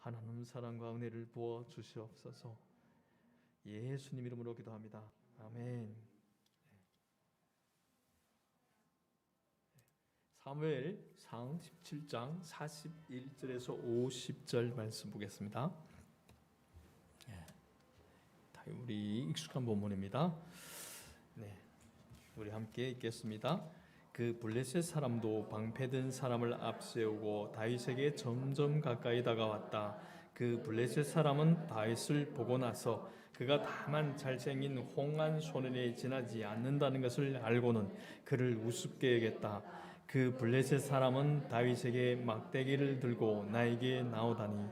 하나님 사랑과 은혜를 부어 주시옵소서. 예수님 이름으로 기도합니다. 아멘. 사무엘상 17장 41절에서 50절 말씀 보겠습니다. 우리 익숙한 본문입니다. 우리 함께 읽겠습니다. 그 블레셋 사람도 방패든 사람을 앞세우고 다윗에게 점점 가까이 다가왔다. 그 블레셋 사람은 다윗을 보고 나서 그가 다만 잘생긴 홍한 소년에 지나지 않는다는 것을 알고는 그를 우습게 여겼다. 그 블레셋 사람은 다윗에게 막대기를 들고 나에게 나오다니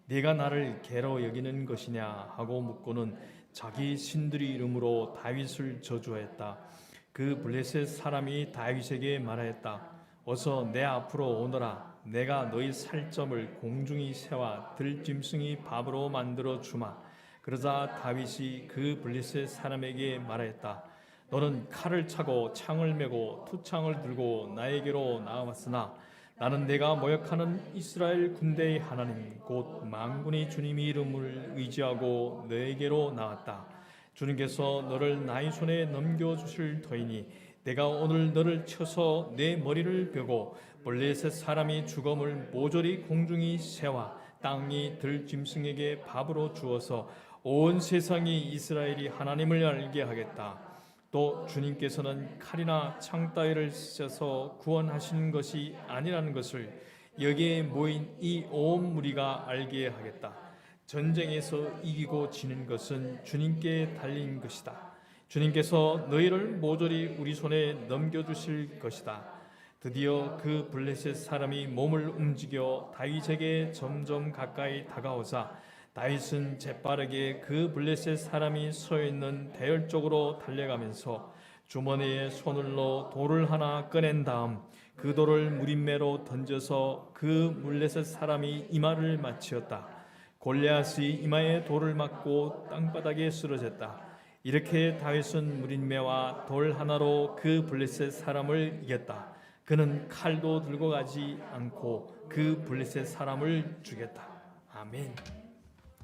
네가 나를 개로 여기는 것이냐 하고 묻고는 자기 신들의 이름으로 다윗을 저주했다. 그 블레셋 사람이 다윗에게 말하였다. 어서 내 앞으로 오너라. 내가 너희 살점을 공중이 새와 들짐승이 밥으로 만들어 주마. 그러자 다윗이 그 블레셋 사람에게 말하였다. 너는 칼을 차고 창을 메고 투창을 들고 나에게로 나왔으나 나는 내가 모욕하는 이스라엘 군대의 하나님 곧 만군의 주님의 이름을 의지하고 너에게로 나왔다. 주님께서 너를 나의 손에 넘겨주실 터이니 내가 오늘 너를 쳐서 내 머리를 베고 블레셋 사람이 죽음을 모조리 공중의 새와 땅이 들짐승에게 밥으로 주어서 온 세상이 이스라엘이 하나님을 알게 하겠다. 또 주님께서는 칼이나 창 따위를 쓰셔서 구원하시는 것이 아니라는 것을 여기에 모인 이 온 무리가 알게 하겠다. 전쟁에서 이기고 지는 것은 주님께 달린 것이다. 주님께서 너희를 모조리 우리 손에 넘겨주실 것이다. 드디어 그 블레셋 사람이 몸을 움직여 다윗에게 점점 가까이 다가오자 다윗은 재빠르게 그 블레셋 사람이 서 있는 대열 쪽으로 달려가면서 주머니에 손을 넣어 돌을 하나 꺼낸 다음 그 돌을 무림매로 던져서 그 블레셋 사람이 이마를 맞추었다. 골리앗이 이마에 돌을 맞고 땅바닥에 쓰러졌다. 이렇게 다윗은 무림매와 돌 하나로 그 블레셋 사람을 이겼다. 그는 칼도 들고 가지 않고 그 블레셋 사람을 죽였다. 아멘.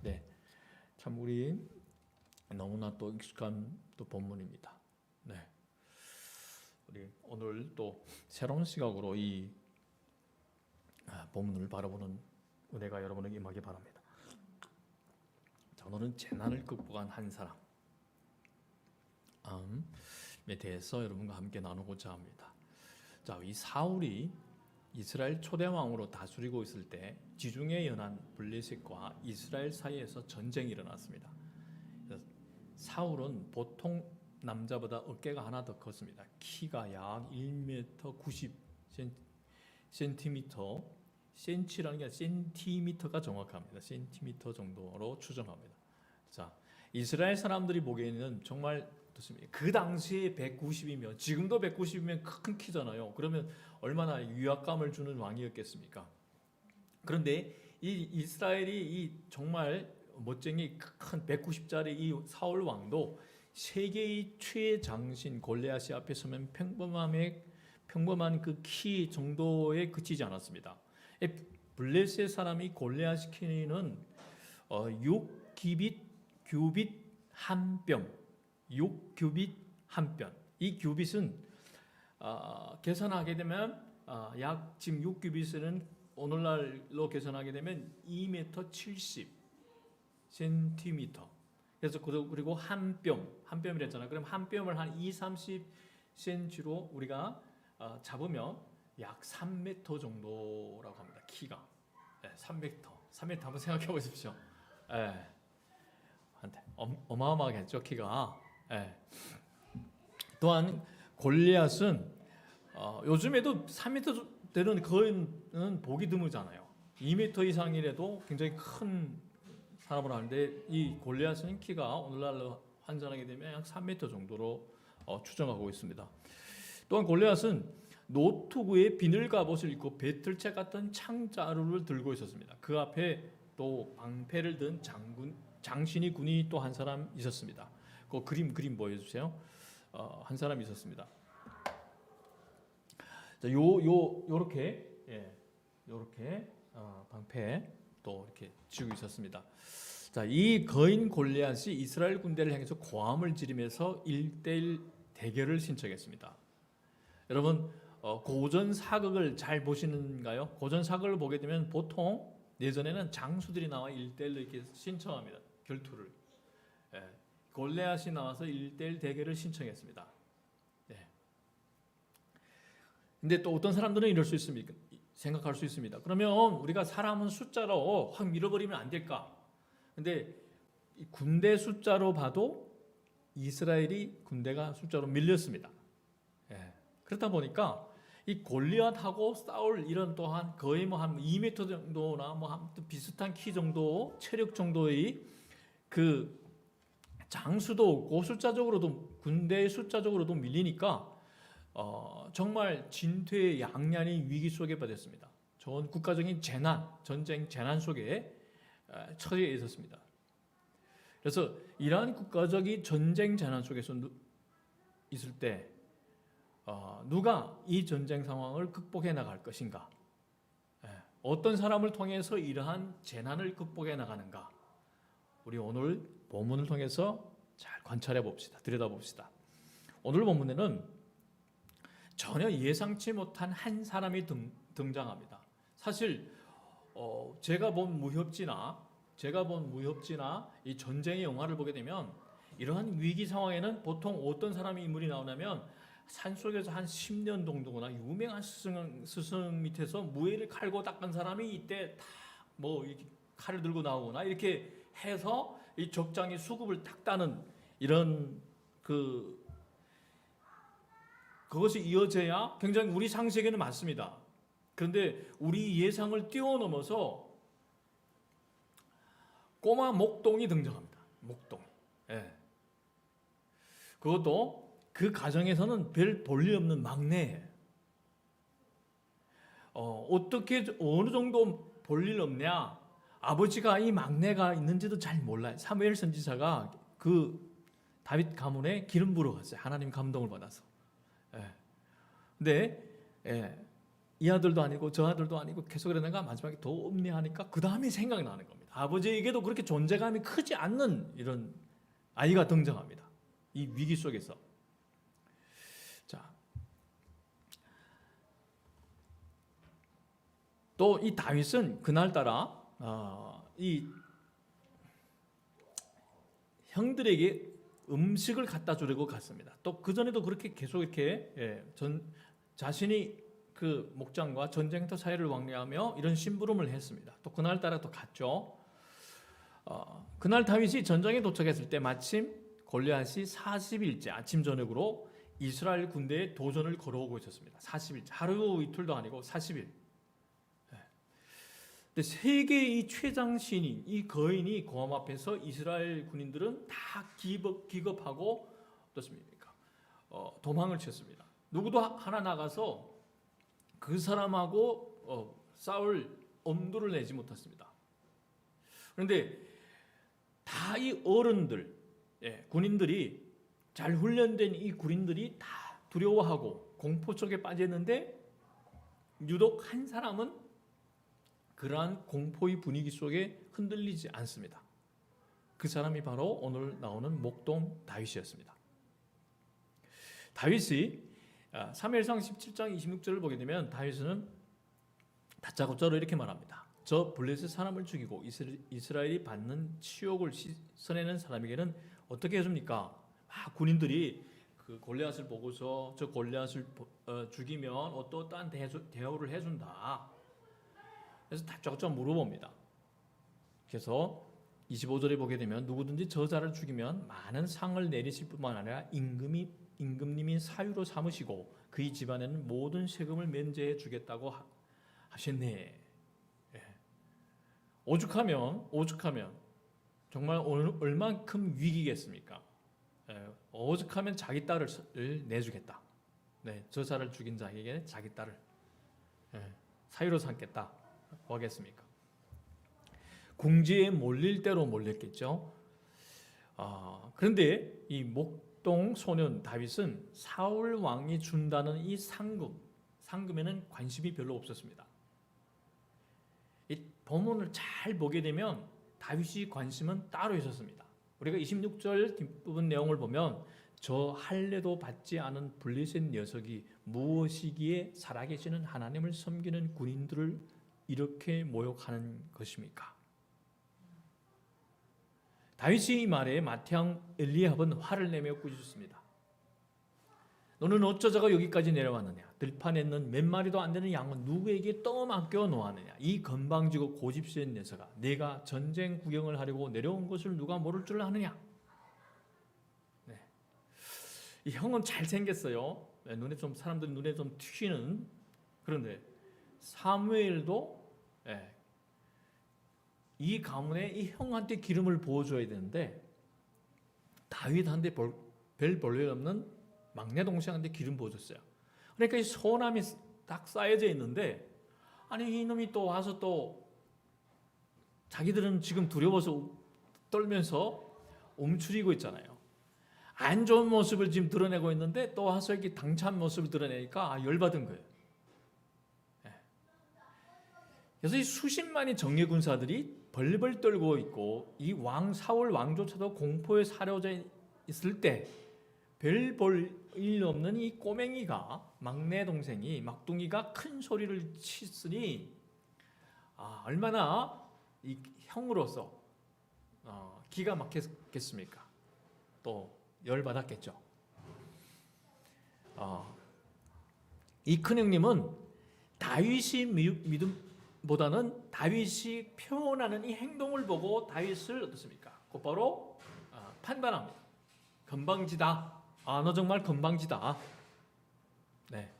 네, 참 우리 너무나 또 익숙한 또 본문입니다. 네, 우리 오늘 또 새로운 시각으로 이 본문을 바라보는 은혜가 여러분에게 임하기 바랍니다. 자, 오늘은 재난을 극복한 한 사람에 대해서 여러분과 함께 나누고자 합니다. 자, 이 사울이 이스라엘 초대 왕으로 다스리고 있을 때 지중해 연안 블레셋과 이스라엘 사이에서 전쟁이 일어났습니다. 사울은 보통 남자보다 어깨가 하나 더 컸습니다. 키가 약 1m 90cm, 센치라는 게 센티미터가 정확합니다. 센티미터 정도로 추정합니다. 자, 이스라엘 사람들이 보기에는 정말 어떻습니까? 그 당시에 190이면 지금도 190이면 큰 키잖아요. 그러면 얼마나 위압감을 주는 왕이었겠습니까? 그런데 이 이스라엘이 이 정말 멋쟁이 큰 190짜리 이 사울 왕도 세계의 최장신 골리앗이 앞에 서면 평범한 그 키 정도에 그치지 않았습니다. 블레셋 사람이 골리앗 키는 6규빗 한 뼘, 6규빗 한 뼘. 이 규빗은 계산하게 되면 약 지금 6규빗은 오늘날로 계산하게 되면 2m 70cm. 그래서 그리고 한 뼘이라 했잖아요. 그럼 한 뼘을 한 30cm로 우리가 잡으면 약 3m 정도라고 합니다. 키가. 네, 3m 한번 생각해 보십시오. 네. 어마어마하겠죠, 키가. 네. 또한 골리앗은 요즘에도 3m대는 거의는 보기 드물잖아요. 2m 이상이라도 굉장히 큰 사람으로 하는데 이 골리앗은 키가 오늘날로 환산하게 되면 약 3m 정도로 추정하고 있습니다. 또한 골리앗은 노트구에 비늘 갑옷을 입고 배틀책 같은 창자루를 들고 있었습니다. 그 앞에 또 방패를 든 장신이 군이 또 한 사람 있었습니다. 그 그림 보여주세요. 한 사람 있었습니다. 자, 요렇게 방패 또 이렇게 지고 있었습니다. 자, 이 거인 골리앗이 이스라엘 군대를 향해서 고함을 지르면서 1대1 대결을 신청했습니다. 여러분 고전 사극을 잘 보시는가요? 고전 사극을 보게 되면 보통 예전에는 장수들이 나와 1대1로 이렇게 신청합니다. 결투를. 예, 골리앗이 나와서 1대1 대결을 신청했습니다. 예. 근데 또 어떤 사람들은 이럴 수 있습니까? 생각할 수 있습니다. 그러면 우리가 사람은 숫자로 확 밀어버리면 안 될까? 근데 이 군대 숫자로 봐도 이스라엘이 군대가 숫자로 밀렸습니다. 예. 그렇다 보니까 이 골리앗하고 싸울 이런 또한 거의 뭐 한 2m 정도나 뭐 비슷한 키 정도, 체력 정도의 그 장수도 없고 숫자적으로도 군대의 숫자적으로도 밀리니까 정말 진퇴 양난의 위기 속에 빠졌습니다. 전 국가적인 재난, 전쟁 재난 속에 처해 있었습니다. 그래서 이러한 국가적인 전쟁 재난 속에서 있을 때 누가 이 전쟁 상황을 극복해 나갈 것인가? 어떤 사람을 통해서 이러한 재난을 극복해 나가는가? 우리 오늘 본문을 통해서 잘 관찰해 봅시다. 들여다봅시다. 오늘 본문에는 전혀 예상치 못한 한 사람이 등장합니다. 사실 제가 본 무협지나 이 전쟁의 영화를 보게 되면 이러한 위기 상황에는 보통 어떤 사람이 인물이 나오냐면 산속에서 한 10년 정도거나 유명한 스승 밑에서 무예를 칼고 닦은 사람이 이때 다 뭐 칼을 들고 나오거나 이렇게 해서 이 적장의 수급을 딱 따는 이런 그것이 이어져야 굉장히 우리 상식에는 맞습니다. 그런데 우리 예상을 뛰어넘어서 꼬마 목동이 등장합니다. 목동. 예. 그것도 그 가정에서는 별 볼일 없는 막내예요. 어떻게 어느 정도 볼일 없냐? 아버지가 이 막내가 있는지도 잘 몰라요. 사무엘 선지자가 그 다윗 가문에 기름 부어 갔어요. 하나님 감동을 받아서. 예. 근데 이 아들도 아니고 저 아들도 아니고 계속 그러다가 마지막에 더 음미하니까 그 다음에 생각나는 겁니다. 아버지에게도 그렇게 존재감이 크지 않는 이런 아이가 등장합니다. 이 위기 속에서. 자, 또 이 다윗은 그날따라 이 형들에게 음식을 갖다 주려고 갔습니다. 또 그 전에도 그렇게 계속 이렇게 자신이 그 목장과 전쟁터 사이를 왕래하며 이런 심부름을 했습니다. 또 그날따라 또 갔죠. 그날 다윗이 전장에 도착했을 때 마침 골리앗이 40일째 아침 저녁으로 이스라엘 군대에 도전을 걸어오고 있었습니다. 40일째 하루 이틀도 아니고 40일. 근데 세계의 이 최장 신인 이 거인이 고함 앞에서 이스라엘 군인들은 다 기겁하고 어떻습니까? 도망을 쳤습니다. 누구도 하나 나가서 그 사람하고 싸울 엄두를 내지 못했습니다. 그런데 다 이 어른들, 군인들이 잘 훈련된 이 군인들이 다 두려워하고 공포 속에 빠졌는데 유독 한 사람은 그러한 공포의 분위기 속에 흔들리지 않습니다. 그 사람이 바로 오늘 나오는 목동 다윗이었습니다. 다윗이 사무엘상 17장 26절을 보게 되면 다윗은 다짜고짜로 이렇게 말합니다. 저 블레셋 사람을 죽이고 이스라엘이 받는 치욕을 씻어내는 사람에게는 어떻게 해줍니까? 군인들이 그 골리앗을 보고서 저 골리앗을 죽이면 어떠한 대우를 해준다. 그래서 다짜고짜 물어봅니다. 그래서 25절에 보게 되면 누구든지 저자를 죽이면 많은 상을 내리실 뿐만 아니라 임금님이 사유로 삼으시고 그의 집안에는 모든 세금을 면제해 주겠다고 하셨네. 오죽하면 정말 얼만큼 위기겠습니까? 오죽하면 자기 딸을 내주겠다. 저자를 죽인 자에게 자기 딸을 사유로 삼겠다. 하겠습니까? 궁지에 몰릴 대로 몰렸겠죠. 그런데 이 목동 소년 다윗은 사울 왕이 준다는 이 상금에는 관심이 별로 없었습니다. 이 본문을 잘 보게 되면 다윗이 관심은 따로 있었습니다. 우리가 26절 뒷부분 내용을 보면 저 할례도 받지 않은 블레셋 녀석이 무엇이기에 살아계시는 하나님을 섬기는 군인들을 이렇게 모욕하는 것입니까? 다윗이 이 말에 마태왕 엘리압은 화를 내며 꾸짖었습니다. 너는 어쩌자가 여기까지 내려왔느냐? 들판에 있는 몇 마리도 안 되는 양은 누구에게 떠맡겨 놓았느냐? 이 건방지고 고집센 녀석아, 내가 전쟁 구경을 하려고 내려온 것을 누가 모를 줄 아느냐? 네. 이 형은 잘생겼어요. 눈에 좀 사람들 눈에 좀 튀는. 그런데 사무엘도 이 가문에 이 형한테 기름을 부어줘야 되는데 다윗한테 별 볼일 없는 막내 동생한테 기름 부어줬어요. 그러니까 이 소남이 딱 쌓여져 있는데, 아니 이놈이 또 와서 또 자기들은 지금 두려워서 떨면서 움츠리고 있잖아요. 안 좋은 모습을 지금 드러내고 있는데 또 와서 이렇게 당찬 모습을 드러내니까 열받은 거예요. 그래서 이 수십만의 정예 군사들이 벌벌 떨고 있고 이 왕 사울 왕조차도 공포에 사려져 있을 때 별 볼 일 없는 이 꼬맹이가, 막내 동생이, 막둥이가 큰 소리를 치으니 얼마나 이 형으로서 기가 막혔겠습니까? 또 열받았겠죠. 이 큰형님은 다윗이 믿음보다는 다윗이 표현하는 이 행동을 보고 다윗을 어떻습니까? 곧바로 판단합니다. 건방지다. 너 정말 건방지다. 네.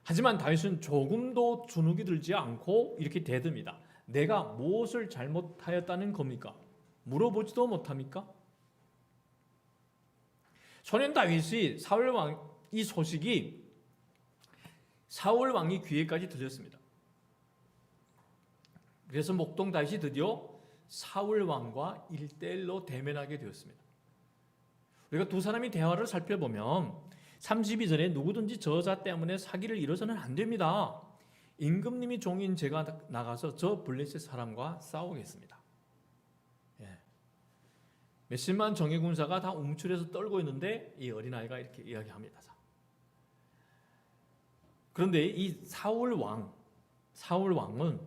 하지만 다윗은 조금도 주눅이 들지 않고 이렇게 대듭니다. 내가 무엇을 잘못하였다는 겁니까? 물어보지도 못합니까? 소년 다윗이 사울 왕, 이 소식이 사울 왕의 귀에까지 들렸습니다. 그래서 목동 다윗이 드디어 사울 왕과 1대1로 대면하게 되었습니다. 우리가 두 사람이 대화를 살펴보면 32절에 누구든지 저자 때문에 사기를 이뤄서는 안 됩니다. 임금님이 종인 제가 나가서 저 블레셋 사람과 싸우겠습니다. 몇십만 정예 군사가 다 움츠려서 떨고 있는데 이 어린아이가 이렇게 이야기합니다. 그런데 이 사울 왕은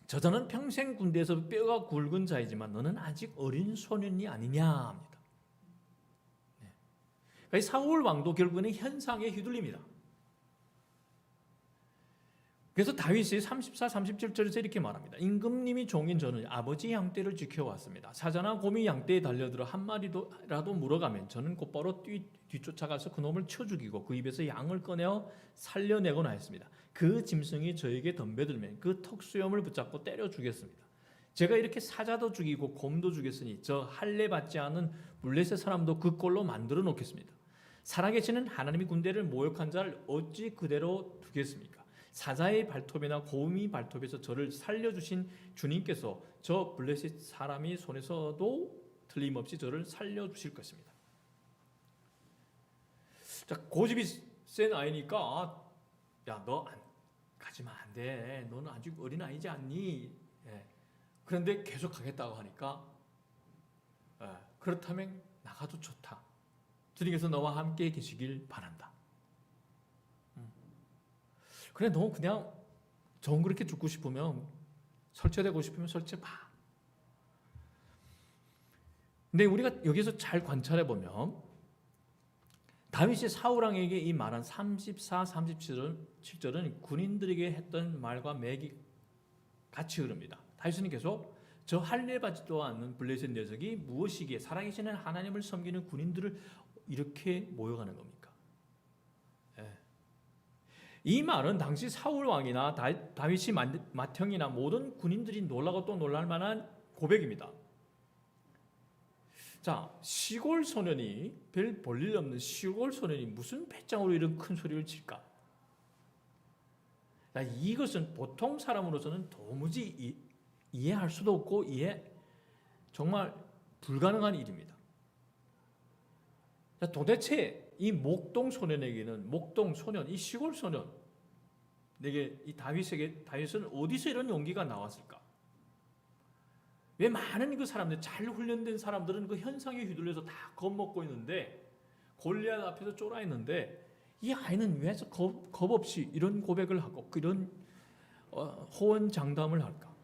저자는 평생 군대에서 뼈가 굵은 자이지만 너는 아직 어린 소년이 아니냐 합니다. 그러니까 사울 왕도 결국에는 현상에 휘둘립니다. 그래서 다윗이 34, 37절에서 이렇게 말합니다. 임금님이 종인 저는 아버지 양떼를 지켜왔습니다. 사자나 곰이 양떼에 달려들어 한 마리라도 물어가면 저는 곧바로 뒤쫓아가서 그놈을 쳐 죽이고 그 입에서 양을 꺼내어 살려내곤 하였습니다. 그 짐승이 저에게 덤벼들면 그 턱수염을 붙잡고 때려 죽였습니다. 제가 이렇게 사자도 죽이고 곰도 죽였으니 저 할례 받지 않은 블레셋 사람도 그 꼴로 만들어 놓겠습니다. 살아계시는 하나님의 군대를 모욕한 자를 어찌 그대로 두겠습니까? 사자의 발톱이나 곰의 발톱에서 저를 살려주신 주님께서 저 블레셋 사람이 손에서도 틀림없이 저를 살려주실 것입니다. 자, 고집이 센 아이니까 야, 너 가지면 안 돼. 너는 아직 어린 아이지 않니? 그런데 계속 가겠다고 하니까 그렇다면 나가도 좋다. 주님께서 너와 함께 계시길 바란다. 그래, 너 그냥 정 그렇게 죽고 싶으면 설치되고 싶으면 설치봐. 근데 우리가 여기서 잘 관찰해 보면 다윗이 사울 왕에게 이 말한 34, 37절은 군인들에게 했던 말과 맥이 같이 흐릅니다. 다윗은 계속 저 할례 받지도 않는 블레셋 녀석이 무엇이기에 살아계시는 하나님을 섬기는 군인들을 이렇게 모여가는 겁니까? 이 말은 당시 사울 왕이나 다윗이 맏형이나 모든 군인들이 놀라고 또 놀랄 만한 고백입니다. 자, 시골 소년이, 별 볼일 없는 시골 소년이 무슨 배짱으로 이런 큰 소리를 칠까? 이것은 보통 사람으로서는 도무지 이해할 수도 없고 정말 불가능한 일입니다. 자, 도대체 이 목동 소년에게는, 목동 소년, 이 시골 소년, 내게 이 다윗은 어디서 이런 용기가 나왔을까? 왜 많은 그 사람들, 잘 훈련된 사람들은 그 현상에 휘둘려서 다 겁먹고 있는데, 골리앗 앞에서 쫄아 있는데, 이 아이는 왜 겁 없이 이런 고백을 하고 그런 호언장담을 할까?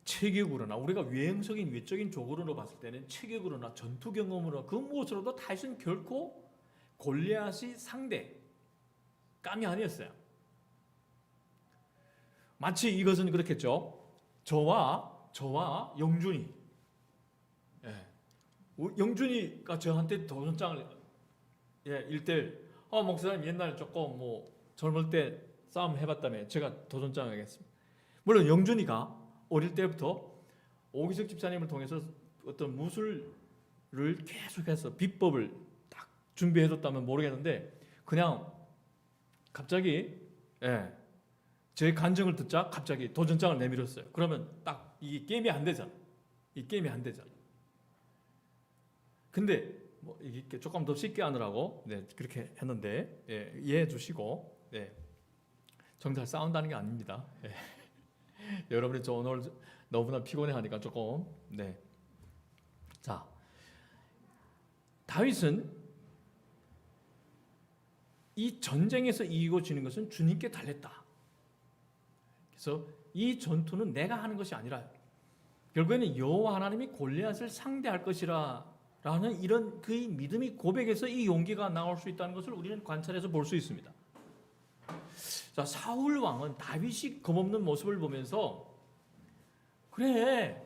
체격으로나 우리가 외형적인 외적인 조건으로 봤을 때는 체격으로나 전투 경험으로 그 무엇으로도 다윗은 결코 골리앗이 상대 감이 아니었어요. 마치 이것은 그렇겠죠. 저와 영준이, 영준이가 저한테 도전장을 1대1 목사님 옛날에 조금 젊을 때 싸움 해봤다며 제가 도전장 하겠습니다. 물론 영준이가 어릴 때부터 오기석 집사님을 통해서 어떤 무술을 계속해서 비법을 딱 준비해뒀다면 모르겠는데 그냥 갑자기 제 간증을 듣자 갑자기 도전장을 내밀었어요. 그러면 딱 이 게임이 안 되잖아. 근데 이게 조금 더 쉽게 하느라고 그렇게 했는데 이해해 주시고 정말 싸운다는 게 아닙니다. 여러분이 저 오늘 너무나 피곤해하니까 조금 자, 다윗은 이 전쟁에서 이기고 지는 것은 주님께 달렸다. 그래서 이 전투는 내가 하는 것이 아니라 결국에는 여호와 하나님이 골리앗을 상대할 것이라는 이런 그의 믿음이 고백에서 이 용기가 나올 수 있다는 것을 우리는 관찰해서 볼 수 있습니다. 자, 사울 왕은 다윗이 겁없는 모습을 보면서 그래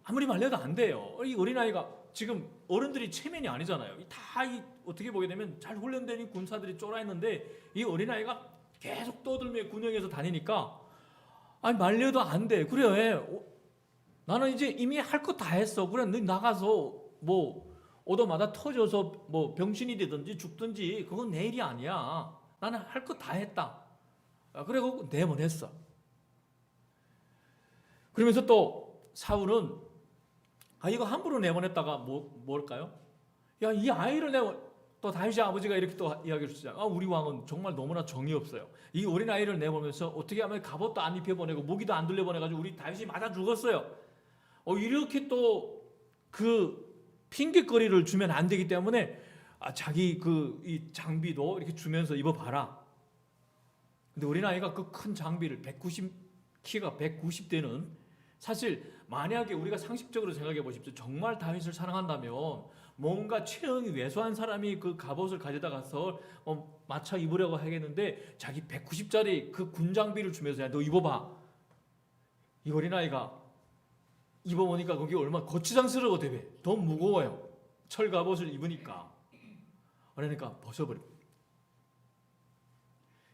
아무리 말려도 안 돼요. 이 어린아이가 지금 어른들이 체면이 아니잖아요. 어떻게 보게 되면 잘 훈련된 이 군사들이 쫄아 있는데 이 어린아이가 계속 떠들며 군영에서 다니니까 말려도 안 돼. 그래 나는 이제 이미 할 거 다 했어. 그래 너 나가서 오도마다 터져서 병신이 되든지 죽든지 그건 내 일이 아니야. 나는 할 거 다 했다. 그리고 내보냈어. 그러면서 또 사울은 이거 함부로 내보냈다가 뭘까요? 이 아이를 또 다윗의 아버지가 이렇게 또 이야기를 주잖아. 우리 왕은 정말 너무나 정이 없어요. 이 어린 아이를 내보면서 어떻게 하면 갑옷도 안 입혀보내고 무기도 안 들려보내가지고 우리 다윗이 맞아 죽었어요. 이렇게 또 그 핑계거리를 주면 안 되기 때문에 자기 이 장비도 이렇게 주면서 입어봐라. 근데 어린아이가 그 큰 장비를 키가 190대는 사실 만약에 우리가 상식적으로 생각해 보십시오. 정말 다윗을 사랑한다면 뭔가 체형이 왜소한 사람이 그 갑옷을 가져다 가서 맞춰 입으려고 하겠는데 자기 190짜리 그 군장비를 주면서 너 입어봐. 이 어린아이가 입어보니까 그게 얼마나 거추장스러워 대배. 더 무거워요. 철 갑옷을 입으니까. 그러니까 벗어버립니다.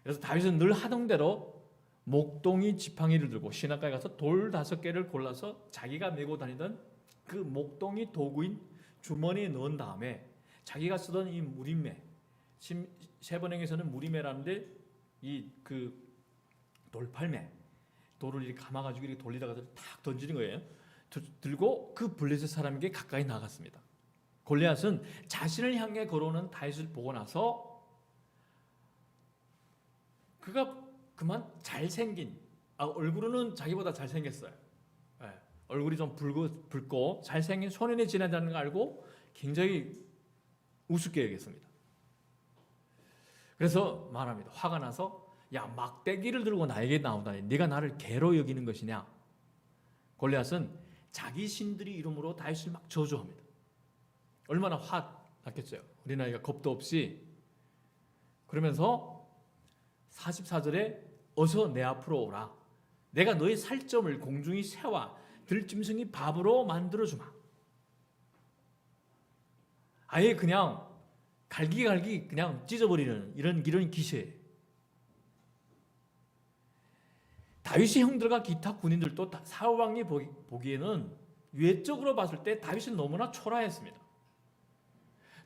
그래서 다윗은 늘 하던 대로 목동이 지팡이를 들고 시냇가에 가서 돌 5개를 골라서 자기가 메고 다니던 그 목동이 도구인 주머니에 넣은 다음에 자기가 쓰던 이 무림매, 세번행에서는 무림매라는데 이 그 돌팔매, 돌을 이렇게 감아가지고 이렇게 돌리다가 탁 던지는 거예요. 들고 그 블레셋 사람에게 가까이 나갔습니다. 골리앗은 자신을 향해 걸어오는 다윗을 보고 나서 그가 그만 잘생긴 얼굴은 자기보다 잘생겼어요. 얼굴이 좀 붉고 잘생긴 소년이 지나다는 걸 알고 굉장히 우습게 여겼습니다. 그래서 말합니다. 화가 나서 막대기를 들고 나에게 나오다니 네가 나를 개로 여기는 것이냐. 골리앗은 자기 신들이 이름으로 다윗을 막 저주합니다. 얼마나 화났겠어요. 어린아이가 겁도 없이. 그러면서 44절에 어서 내 앞으로 오라. 내가 너의 살점을 공중이 새와 들짐승이 밥으로 만들어주마. 아예 그냥 갈기갈기 그냥 찢어버리는 이런 기세예요. 다윗의 형들과 기타 군인들도 사울 왕이 보기에는 외적으로 봤을 때 다윗은 너무나 초라했습니다.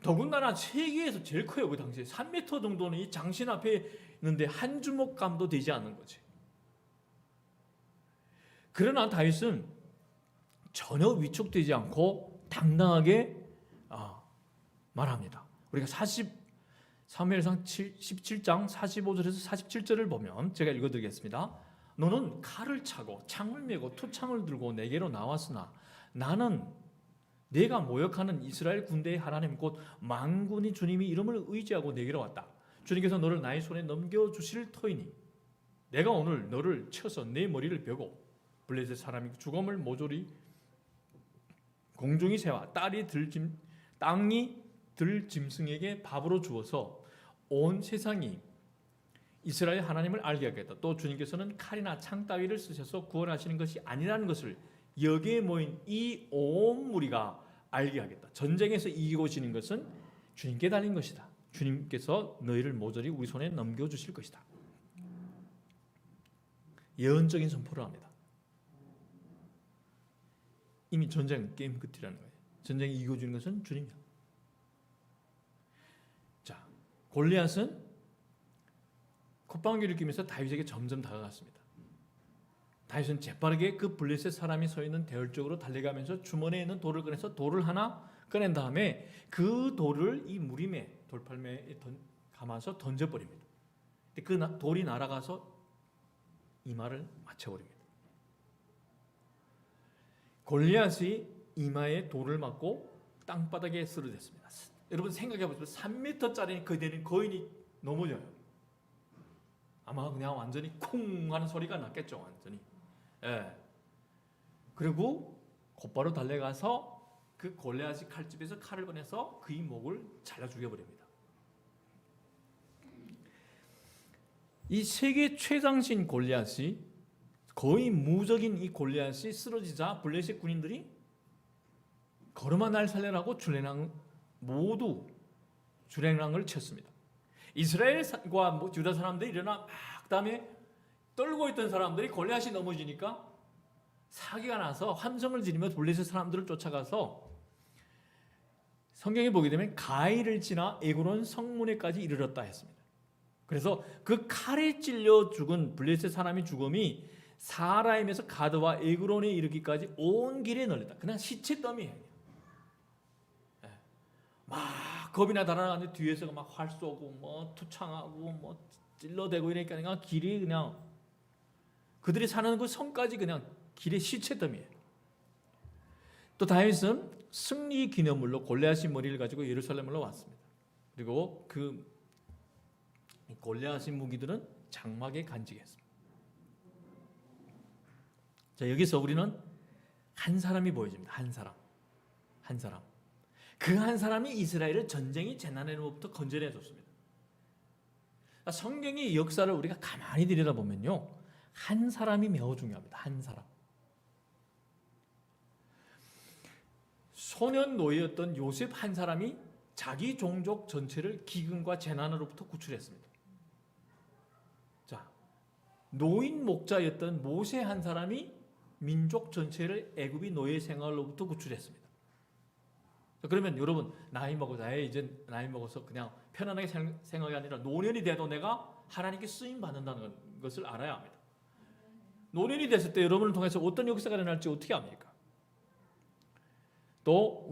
더군다나 세계에서 제일 커요. 그 당시에 3m 정도는 이 장신 앞에 있는데 한 주먹감도 되지 않는 거지. 그러나 다윗은 전혀 위축되지 않고 당당하게 말합니다. 우리가 사무엘상 17장 45절에서 47절을 보면 제가 읽어드리겠습니다. 너는 칼을 차고 창을 메고 투창을 들고 내게로 나왔으나 나는 내가 모욕하는 이스라엘 군대의 하나님 곧 만군의 주님이 이름을 의지하고 내게로 왔다. 주님께서 너를 나의 손에 넘겨주실 터이니 내가 오늘 너를 쳐서 내 머리를 베고 블레셋 사람이 죽음을 모조리 공중이 새와 땅이 들 짐승에게 밥으로 주어서 온 세상이 이스라엘 하나님을 알게 하겠다. 또 주님께서는 칼이나 창 따위를 쓰셔서 구원하시는 것이 아니라는 것을 여기에 모인 이 온 무리가 알게 하겠다. 전쟁에서 이기고 지는 것은 주님께 달린 것이다. 주님께서 너희를 모조리 우리 손에 넘겨주실 것이다. 예언적인 선포를 합니다. 이미 전쟁 게임 끝이라는 거예요. 전쟁이 이겨지는 것은 주님이야. 자, 골리앗은 콧방귀를 뀌면서 다윗에게 점점 다가갔습니다. 다윗은 재빠르게 그 블레셋 사람이 서 있는 대열 쪽으로 달려가면서 주머니에 있는 돌을 꺼내서 돌을 하나 꺼낸 다음에 그 돌을 이 무림의 돌팔매에 감아서 던져버립니다. 그 돌이 날아가서 이마를 맞춰버립니다. 골리앗이 이마에 돌을 맞고 땅바닥에 쓰러졌습니다. 여러분 생각해보세요. 3m짜리 그 되는 거인이 넘어져요. 아마 그냥 완전히 쿵 하는 소리가 났겠죠. 완전히. 예. 그리고 곧바로 달려가서 그 골리앗이 칼집에서 칼을 꺼내서 그의 목을 잘라 죽여버립니다. 이 세계 최장신 골리앗이 거의 무적인 이 골리앗이 쓰러지자 블레셋 군인들이 걸음아 날 살려라고 모두 주랭랑을 쳤습니다. 이스라엘과 유다 사람들이 일어나 막 그다음에 떨고 있던 사람들이 골리앗이 넘어지니까 사기가 나서 함성을 지르며 블레셋 사람들을 쫓아가서 성경에 보게 되면 가이를 지나 에그론 성문에까지 이르렀다 했습니다. 그래서 그 칼에 찔려 죽은 블레셋 사람의 죽음이 사라임에서 가드와 에그론에 이르기까지 온 길에 널렸다. 그냥 시체 더미예요. 막 겁이나 달아나는데 뒤에서 막 활 쏘고 뭐 투창하고 뭐 찔러대고 이러니까 그냥 길이 그냥 그들이 사는 그 성까지 그냥 길의 시체 더미예요. 또 다윗은 승리 기념물로 골리앗의 머리를 가지고 예루살렘으로 왔습니다. 그리고 그 골리앗의 무기들은 장막에 간직했습니다. 자, 여기서 우리는 한 사람이 보여집니다. 한 사람. 그 한 사람이 이스라엘을 전쟁이 재난으로부터 건져내 줬습니다. 성경의 역사를 우리가 가만히 들여다보면요, 한 사람이 매우 중요합니다. 한 사람. 소년 노예였던 요셉 한 사람이 자기 종족 전체를 기근과 재난으로부터 구출했습니다. 자, 노인 목자였던 모세 한 사람이 민족 전체를 애굽의 노예 생활로부터 구출했습니다. 그러면 여러분 나이 먹어서 그냥 편안하게 생각이 아니라 노년이 돼도 내가 하나님께 쓰임 받는다는 것을 알아야 합니다. 노년이 됐을 때 여러분을 통해서 어떤 역사가 일어날지 어떻게 압니까? 또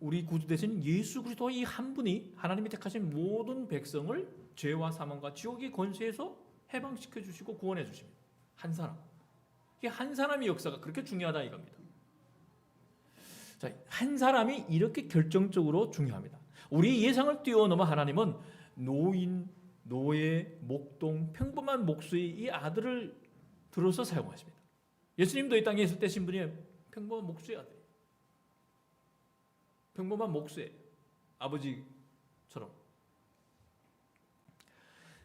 우리 구주 되신 예수 그리스도 이 한 분이 하나님이 택하신 모든 백성을 죄와 사망과 지옥의 권세에서 해방시켜 주시고 구원해 주십니다. 한 사람. 이게 한 사람의 역사가 그렇게 중요하다 이겁니다. 자, 한 사람이 이렇게 결정적으로 중요합니다. 우리 예상을 뛰어넘어 하나님은 노인, 노예, 목동, 평범한 목수의 이 아들을 들어서 사용하십니다. 예수님도 이 땅에 있을 때 신분이 평범한 목수의 아들이에요. 평범한 목수의 아버지처럼.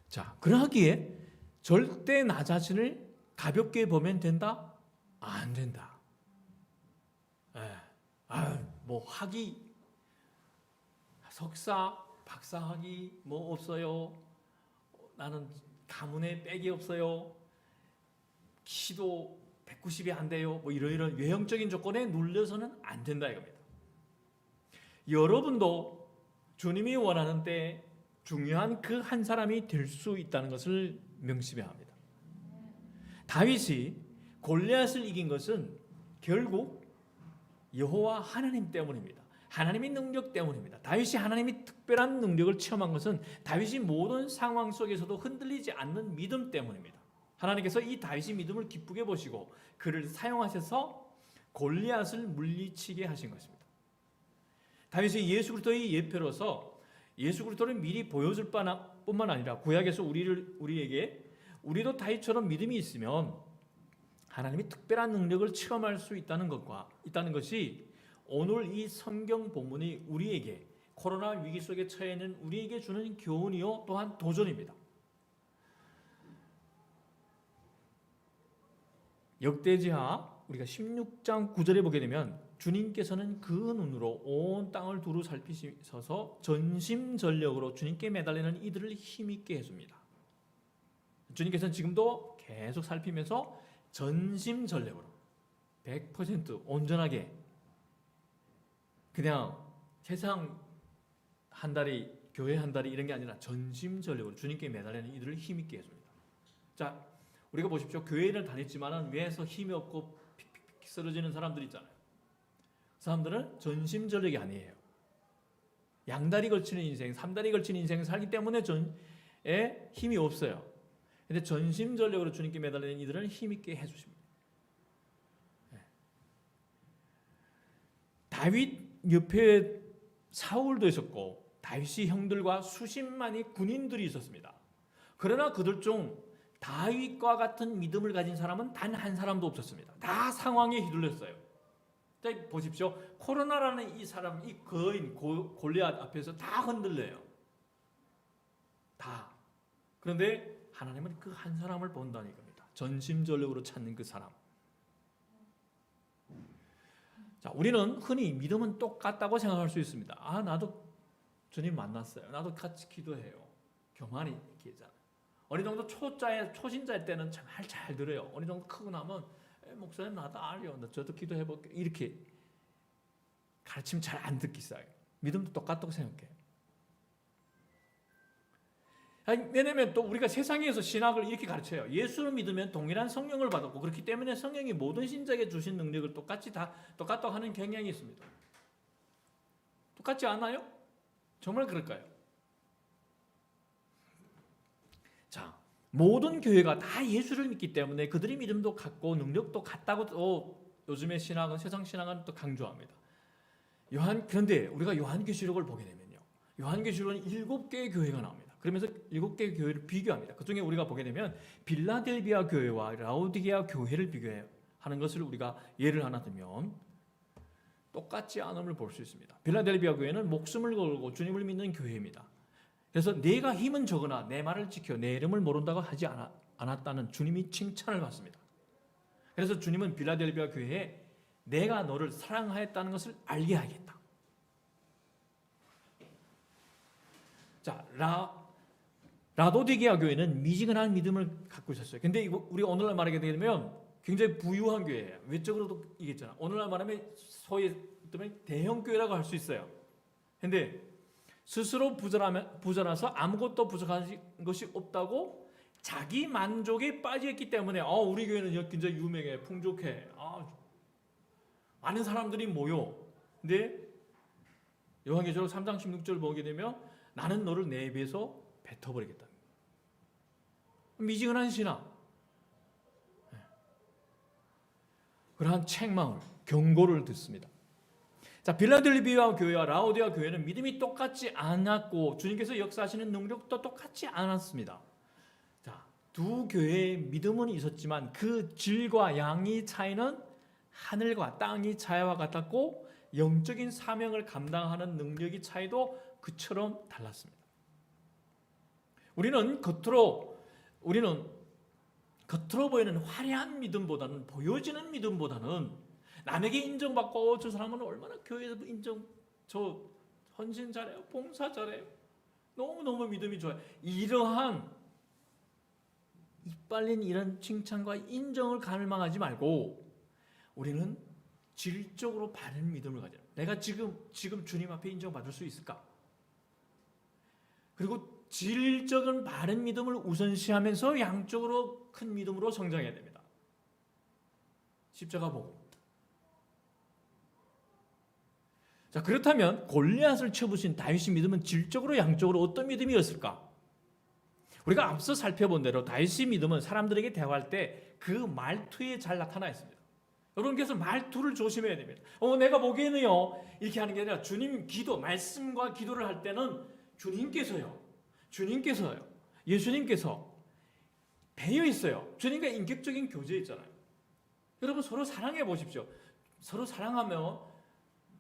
자, 그러하기에 절대 나 자신을 가볍게 보면 된다? 안 된다. 뭐 학위, 석사, 박사 학위 뭐 없어요. 나는 가문에 빽이 없어요. 키도 190이 안 돼요. 뭐 이런 외형적인 조건에 눌려서는 안 된다 이겁니다. 여러분도 주님이 원하는 때 중요한 그 한 사람이 될 수 있다는 것을 명심해야 합니다. 다윗이 골리앗을 이긴 것은 결국 여호와 하나님 때문입니다. 하나님의 능력 때문입니다. 다윗이 하나님의 특별한 능력을 체험한 것은 다윗이 모든 상황 속에서도 흔들리지 않는 믿음 때문입니다. 하나님께서 이 다윗의 믿음을 기쁘게 보시고 그를 사용하셔서 골리앗을 물리치게 하신 것입니다. 다윗이 예수 그리스도의 예표로서 예수 그리스도를 미리 보여줄 뿐만 아니라 구약에서 우리도 다윗처럼 믿음이 있으면 하나님의 특별한 능력을 체험할 수 있다는 것이 오늘 이 성경 본문이 우리에게 코로나 위기 속에 처해 있는 우리에게 주는 교훈이요 또한 도전입니다. 역대지하 우리가 16장 9절에 보게 되면 주님께서는 그 눈으로 온 땅을 두루 살피셔서 전심전력으로 주님께 매달리는 이들을 힘있게 해줍니다. 주님께서는 지금도 계속 살피면서 전심전력으로 100% 온전하게 그냥 세상 한 다리 교회 한 다리 이런 게 아니라 전심전력으로 주님께 매달리는 이들을 힘있게 해줍니다. 자, 우리가 보십시오. 교회를 다녔지만 위에서 힘이 없고 픽픽픽 쓰러지는 사람들 있잖아요. 그 사람들은 전심전력이 아니에요. 양다리 걸치는 인생, 삼다리 걸치는 인생을 살기 때문에 전에 힘이 없어요. 근데 전심전력으로 주님께 매달리는 이들은 힘있게 해주십니다. 다윗 옆에 사울도 있었고 다윗의 형들과 수십만의 군인들이 있었습니다. 그러나 그들 중 다윗과 같은 믿음을 가진 사람은 단 한 사람도 없었습니다. 다 상황에 휘둘렸어요. 자, 보십시오. 코로나라는 이 사람, 이 거인 골리앗 앞에서 다 흔들려요. 다. 그런데 하나님은 그 한 사람을 본다는 겁니다. 전심전력으로 찾는 그 사람. 자, 우리는 흔히 믿음은 똑같다고 생각할 수 있습니다. 아, 나도 주님 만났어요. 나도 같이 기도해요. 교만이 있잖아요. 어느 정도 초신자일 때는 정말 잘 들어요. 어느 정도 크고 나면 목사님 나도 알요. 저도 기도해볼게요. 이렇게 가르치면 잘 안 듣기 시작해요. 믿음도 똑같다고 생각해요. 왜냐하면 또 우리가 세상에서 신학을 이렇게 가르쳐요. 예수를 믿으면 동일한 성령을 받았고 그렇기 때문에 성령이 모든 신자에게 주신 능력을 똑같다고 하는 경향이 있습니다. 똑같지 않아요? 정말 그럴까요? 자, 모든 교회가 다 예수를 믿기 때문에 그들의 믿음도 같고 능력도 같다고 또 요즘의 신학은 세상 신학은 또 강조합니다. 그런데 우리가 요한계시록을 보게 되면요. 요한계시록은 7개의 교회가 나옵니다. 그러면서 7개의 교회를 비교합니다. 그중에 우리가 보게 되면 빌라델비아 교회와 라오디게아 교회를 비교하는 것을 우리가 예를 하나 들면 똑같지 않음을 볼 수 있습니다. 빌라델비아 교회는 목숨을 걸고 주님을 믿는 교회입니다. 그래서 내가 힘은 적으나 내 말을 지켜 내 이름을 모른다고 하지 않았다는 주님이 칭찬을 받습니다. 그래서 주님은 빌라델비아 교회에 내가 너를 사랑하였다는 것을 알게 하겠다. 자, 라도디게아 교회는 미지근한 믿음을 갖고 있었어요. 근데 우리 오늘날 말하게 되면 굉장히 부유한 교회예요. 외적으로도 이겠잖아. 오늘날 말하면 소위 대형 교회라고 할 수 있어요. 근데 스스로 부자라서 아무것도 부족한 것이 없다고 자기 만족에 빠져있기 때문에 우리 교회는 굉장히 유명해, 풍족해. 많은 사람들이 모여. 근데 요한계시록 3장 16절 보게 되면 나는 너를 내 입에서 뱉어버리겠다. 미지근한 신앙. 그러한 책망을, 경고를 듣습니다. 자, 빌라델비아 교회와 라오디게아 교회는 믿음이 똑같지 않았고 주님께서 역사하시는 능력도 똑같지 않았습니다. 자, 두 교회의 믿음은 있었지만 그 질과 양의 차이는 하늘과 땅의 차이와 같았고 영적인 사명을 감당하는 능력의 차이도 그처럼 달랐습니다. 우리는 겉으로 보이는 화려한 믿음보다는 보여지는 믿음보다는 남에게 인정받고 저 사람은 얼마나 교회에서 저 헌신 잘해요, 봉사 잘해요, 너무너무 믿음이 좋아요. 이러한 이빨린 이런 칭찬과 인정을 갈망하지 말고 우리는 질적으로 바른 믿음을 가져요. 내가 지금 주님 앞에 인정받을 수 있을까? 그리고 질적인 바른 믿음을 우선시하면서 양적으로 큰 믿음으로 성장해야 됩니다. 십자가 보고. 자, 그렇다면 골리앗을 쳐부신 다윗의 믿음은 질적으로 양적으로 어떤 믿음이었을까? 우리가 앞서 살펴본 대로 다윗의 믿음은 사람들에게 대화할 때 그 말투에 잘 나타나 있습니다. 여러분께서 말투를 조심해야 됩니다. 내가 보기에는요, 이렇게 하는 게 아니라 주님 기도, 말씀과 기도를 할 때는 주님께서요, 예수님께서 배어 있어요. 주님과 인격적인 교제 있잖아요. 여러분 서로 사랑해 보십시오. 서로 사랑하면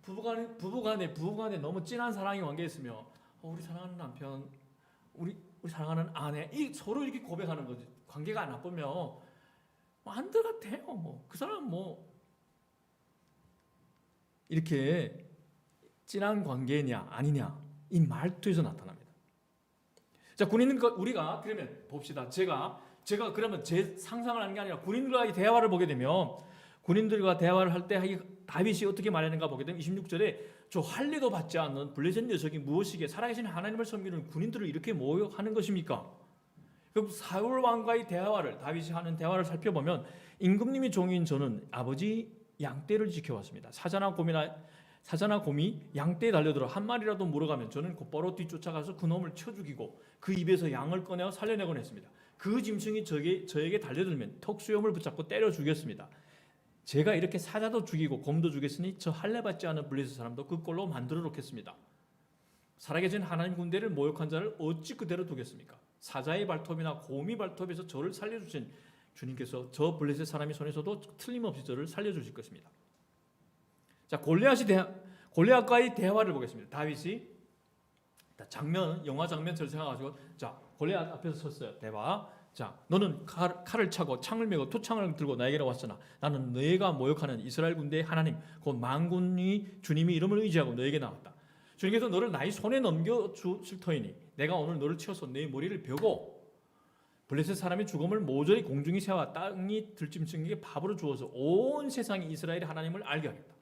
부부간에 너무 진한 사랑의 관계 있으면 우리 사랑하는 남편, 우리 사랑하는 아내, 서로 이렇게 고백하는 거지. 관계가 안 나쁘면 안 들어가대요. 그 사람 이렇게 진한 관계냐 아니냐 이 말투에서 나타납니다. 자, 우리가 그러면 봅시다. 제가 그러면 제 상상을 하는 게 아니라 군인들과의 대화를 보게 되면 군인들과 대화를 할 때 다윗이 어떻게 말하는가 보게 되면 26절에 저 할례도 받지 않는 블레셋 녀석이 무엇이기에 살아계신 하나님을 섬기는 군인들을 이렇게 모욕하는 것입니까? 그럼 사울 왕과의 다윗이 하는 대화를 살펴보면 임금님이 종인 저는 아버지 양떼를 지켜왔습니다. 사자나 곰이 양떼에 달려들어 한 마리라도 물어가면 저는 곧바로 뒤쫓아가서 그 놈을 쳐 죽이고 그 입에서 양을 꺼내어 살려내곤 했습니다. 그 짐승이 저에게 달려들면 턱수염을 붙잡고 때려 죽였습니다. 제가 이렇게 사자도 죽이고 곰도 죽였으니 저 할례받지 않은 블레셋 사람도 그 꼴로 만들어 놓겠습니다. 살아계신 하나님 군대를 모욕한 자를 어찌 그대로 두겠습니까? 사자의 발톱이나 곰이 발톱에서 저를 살려주신 주님께서 저 블레셋 사람의 손에서도 틀림없이 저를 살려주실 것입니다. 자, 골리앗과의 대화를 보겠습니다. 다윗이 영화 장면처럼 생각하시고, 자, 골리앗 앞에서 섰어요. 대화. 자, 너는 칼을 차고 창을 메고 투창을 들고 나에게로 왔으나 나는 너희가 모욕하는 이스라엘 군대의 하나님 곧 만군의 주님의 이름을 의지하고 너에게 나왔다. 주님께서 너를 나의 손에 넘겨주실 터이니 내가 오늘 너를 치어서 네 머리를 베고 블레셋 사람의 죽음을 모조리 공중이 새와 땅이 들짐승에게 밥으로 주어서 온 세상이 이스라엘의 하나님을 알게 하겠다.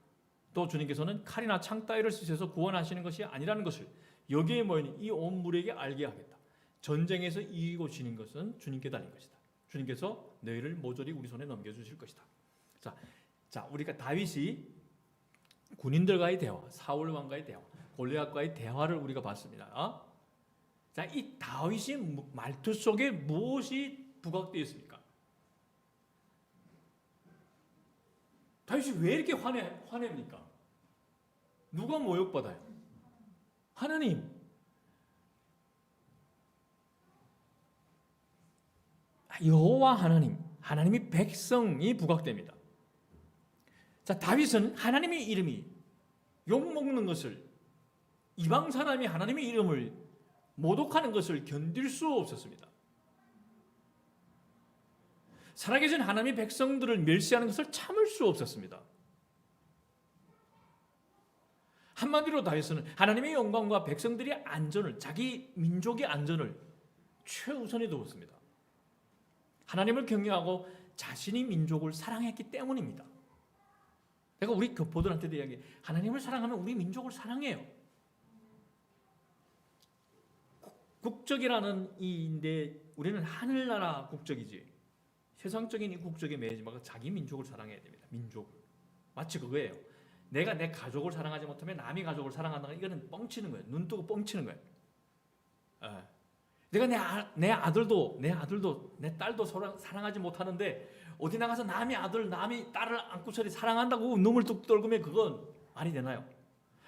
또 주님께서는 칼이나 창 따위를 쓰셔서 구원하시는 것이 아니라는 것을 여기에 모인 이 온 무리에게 알게 하겠다. 전쟁에서 이기고 지는 것은 주님께 달린 것이다. 주님께서 너희를 모조리 우리 손에 넘겨주실 것이다. 자, 우리가 다윗이 군인들과의 대화, 사울 왕과의 대화, 골리앗과의 대화를 우리가 봤습니다. 자, 이 다윗의 말투 속에 무엇이 부각되어 있습니까? 다윗이 왜 이렇게 화냅니까? 누가 모욕받아요? 하나님. 여호와 하나님이 백성이 부각됩니다. 자, 다윗은 하나님의 이름이 욕먹는 것을, 이방 사람이 하나님의 이름을 모독하는 것을 견딜 수 없었습니다. 살아계신 하나님의 백성들을 멸시하는 것을 참을 수 없었습니다. 한마디로 다윗은 하나님의 영광과 백성들의 안전을, 자기 민족의 안전을 최우선에 두었습니다. 하나님을 경외하고 자신의 민족을 사랑했기 때문입니다. 내가 우리 교포들한테도 이야기해. 하나님을 사랑하면 우리 민족을 사랑해요. 국적이라는 이인데 우리는 하늘나라 국적이지. 세상적인 이 국적에 매이지 말고 자기 민족을 사랑해야 됩니다. 민족을. 마치 그거예요. 내가 내 가족을 사랑하지 못하면 남의 가족을 사랑한다는 이거는 뻥치는 거예요. 눈 뜨고 뻥치는 거예요. 내가 내 아들도 내 딸도 사랑하지 못하는데 어디 나가서 남의 아들 남의 딸을 안고 저리 사랑한다고 눈물 뚝 떨구면 그건 말이 되나요?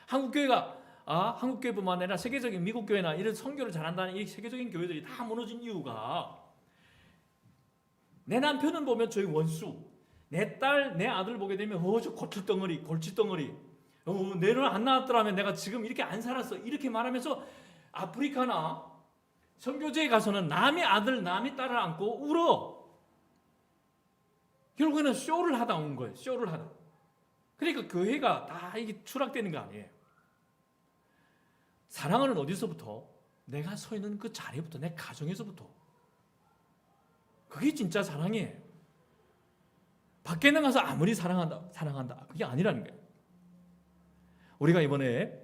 한국교회뿐만 아니라 세계적인 미국 교회나 이런 선교를 잘한다는 이 세계적인 교회들이 다 무너진 이유가 내 남편은 보면 저희 원수, 내 딸, 내 아들 보게 되면 저 골칫덩어리 내는 안 나왔더라면 내가 지금 이렇게 안 살았어 이렇게 말하면서 아프리카나 선교제에 가서는 남의 아들, 남의 딸을 안고 울어. 결국에는 쇼를 하다 온 거예요. 쇼를 하다. 그러니까 교회가 다 이게 추락되는 거 아니에요. 사랑은 어디서부터? 내가 서 있는 그 자리부터, 내 가정에서부터. 그게 진짜 사랑이에요. 밖에 나가서 아무리 사랑한다. 그게 아니라는 거예요. 우리가 이번에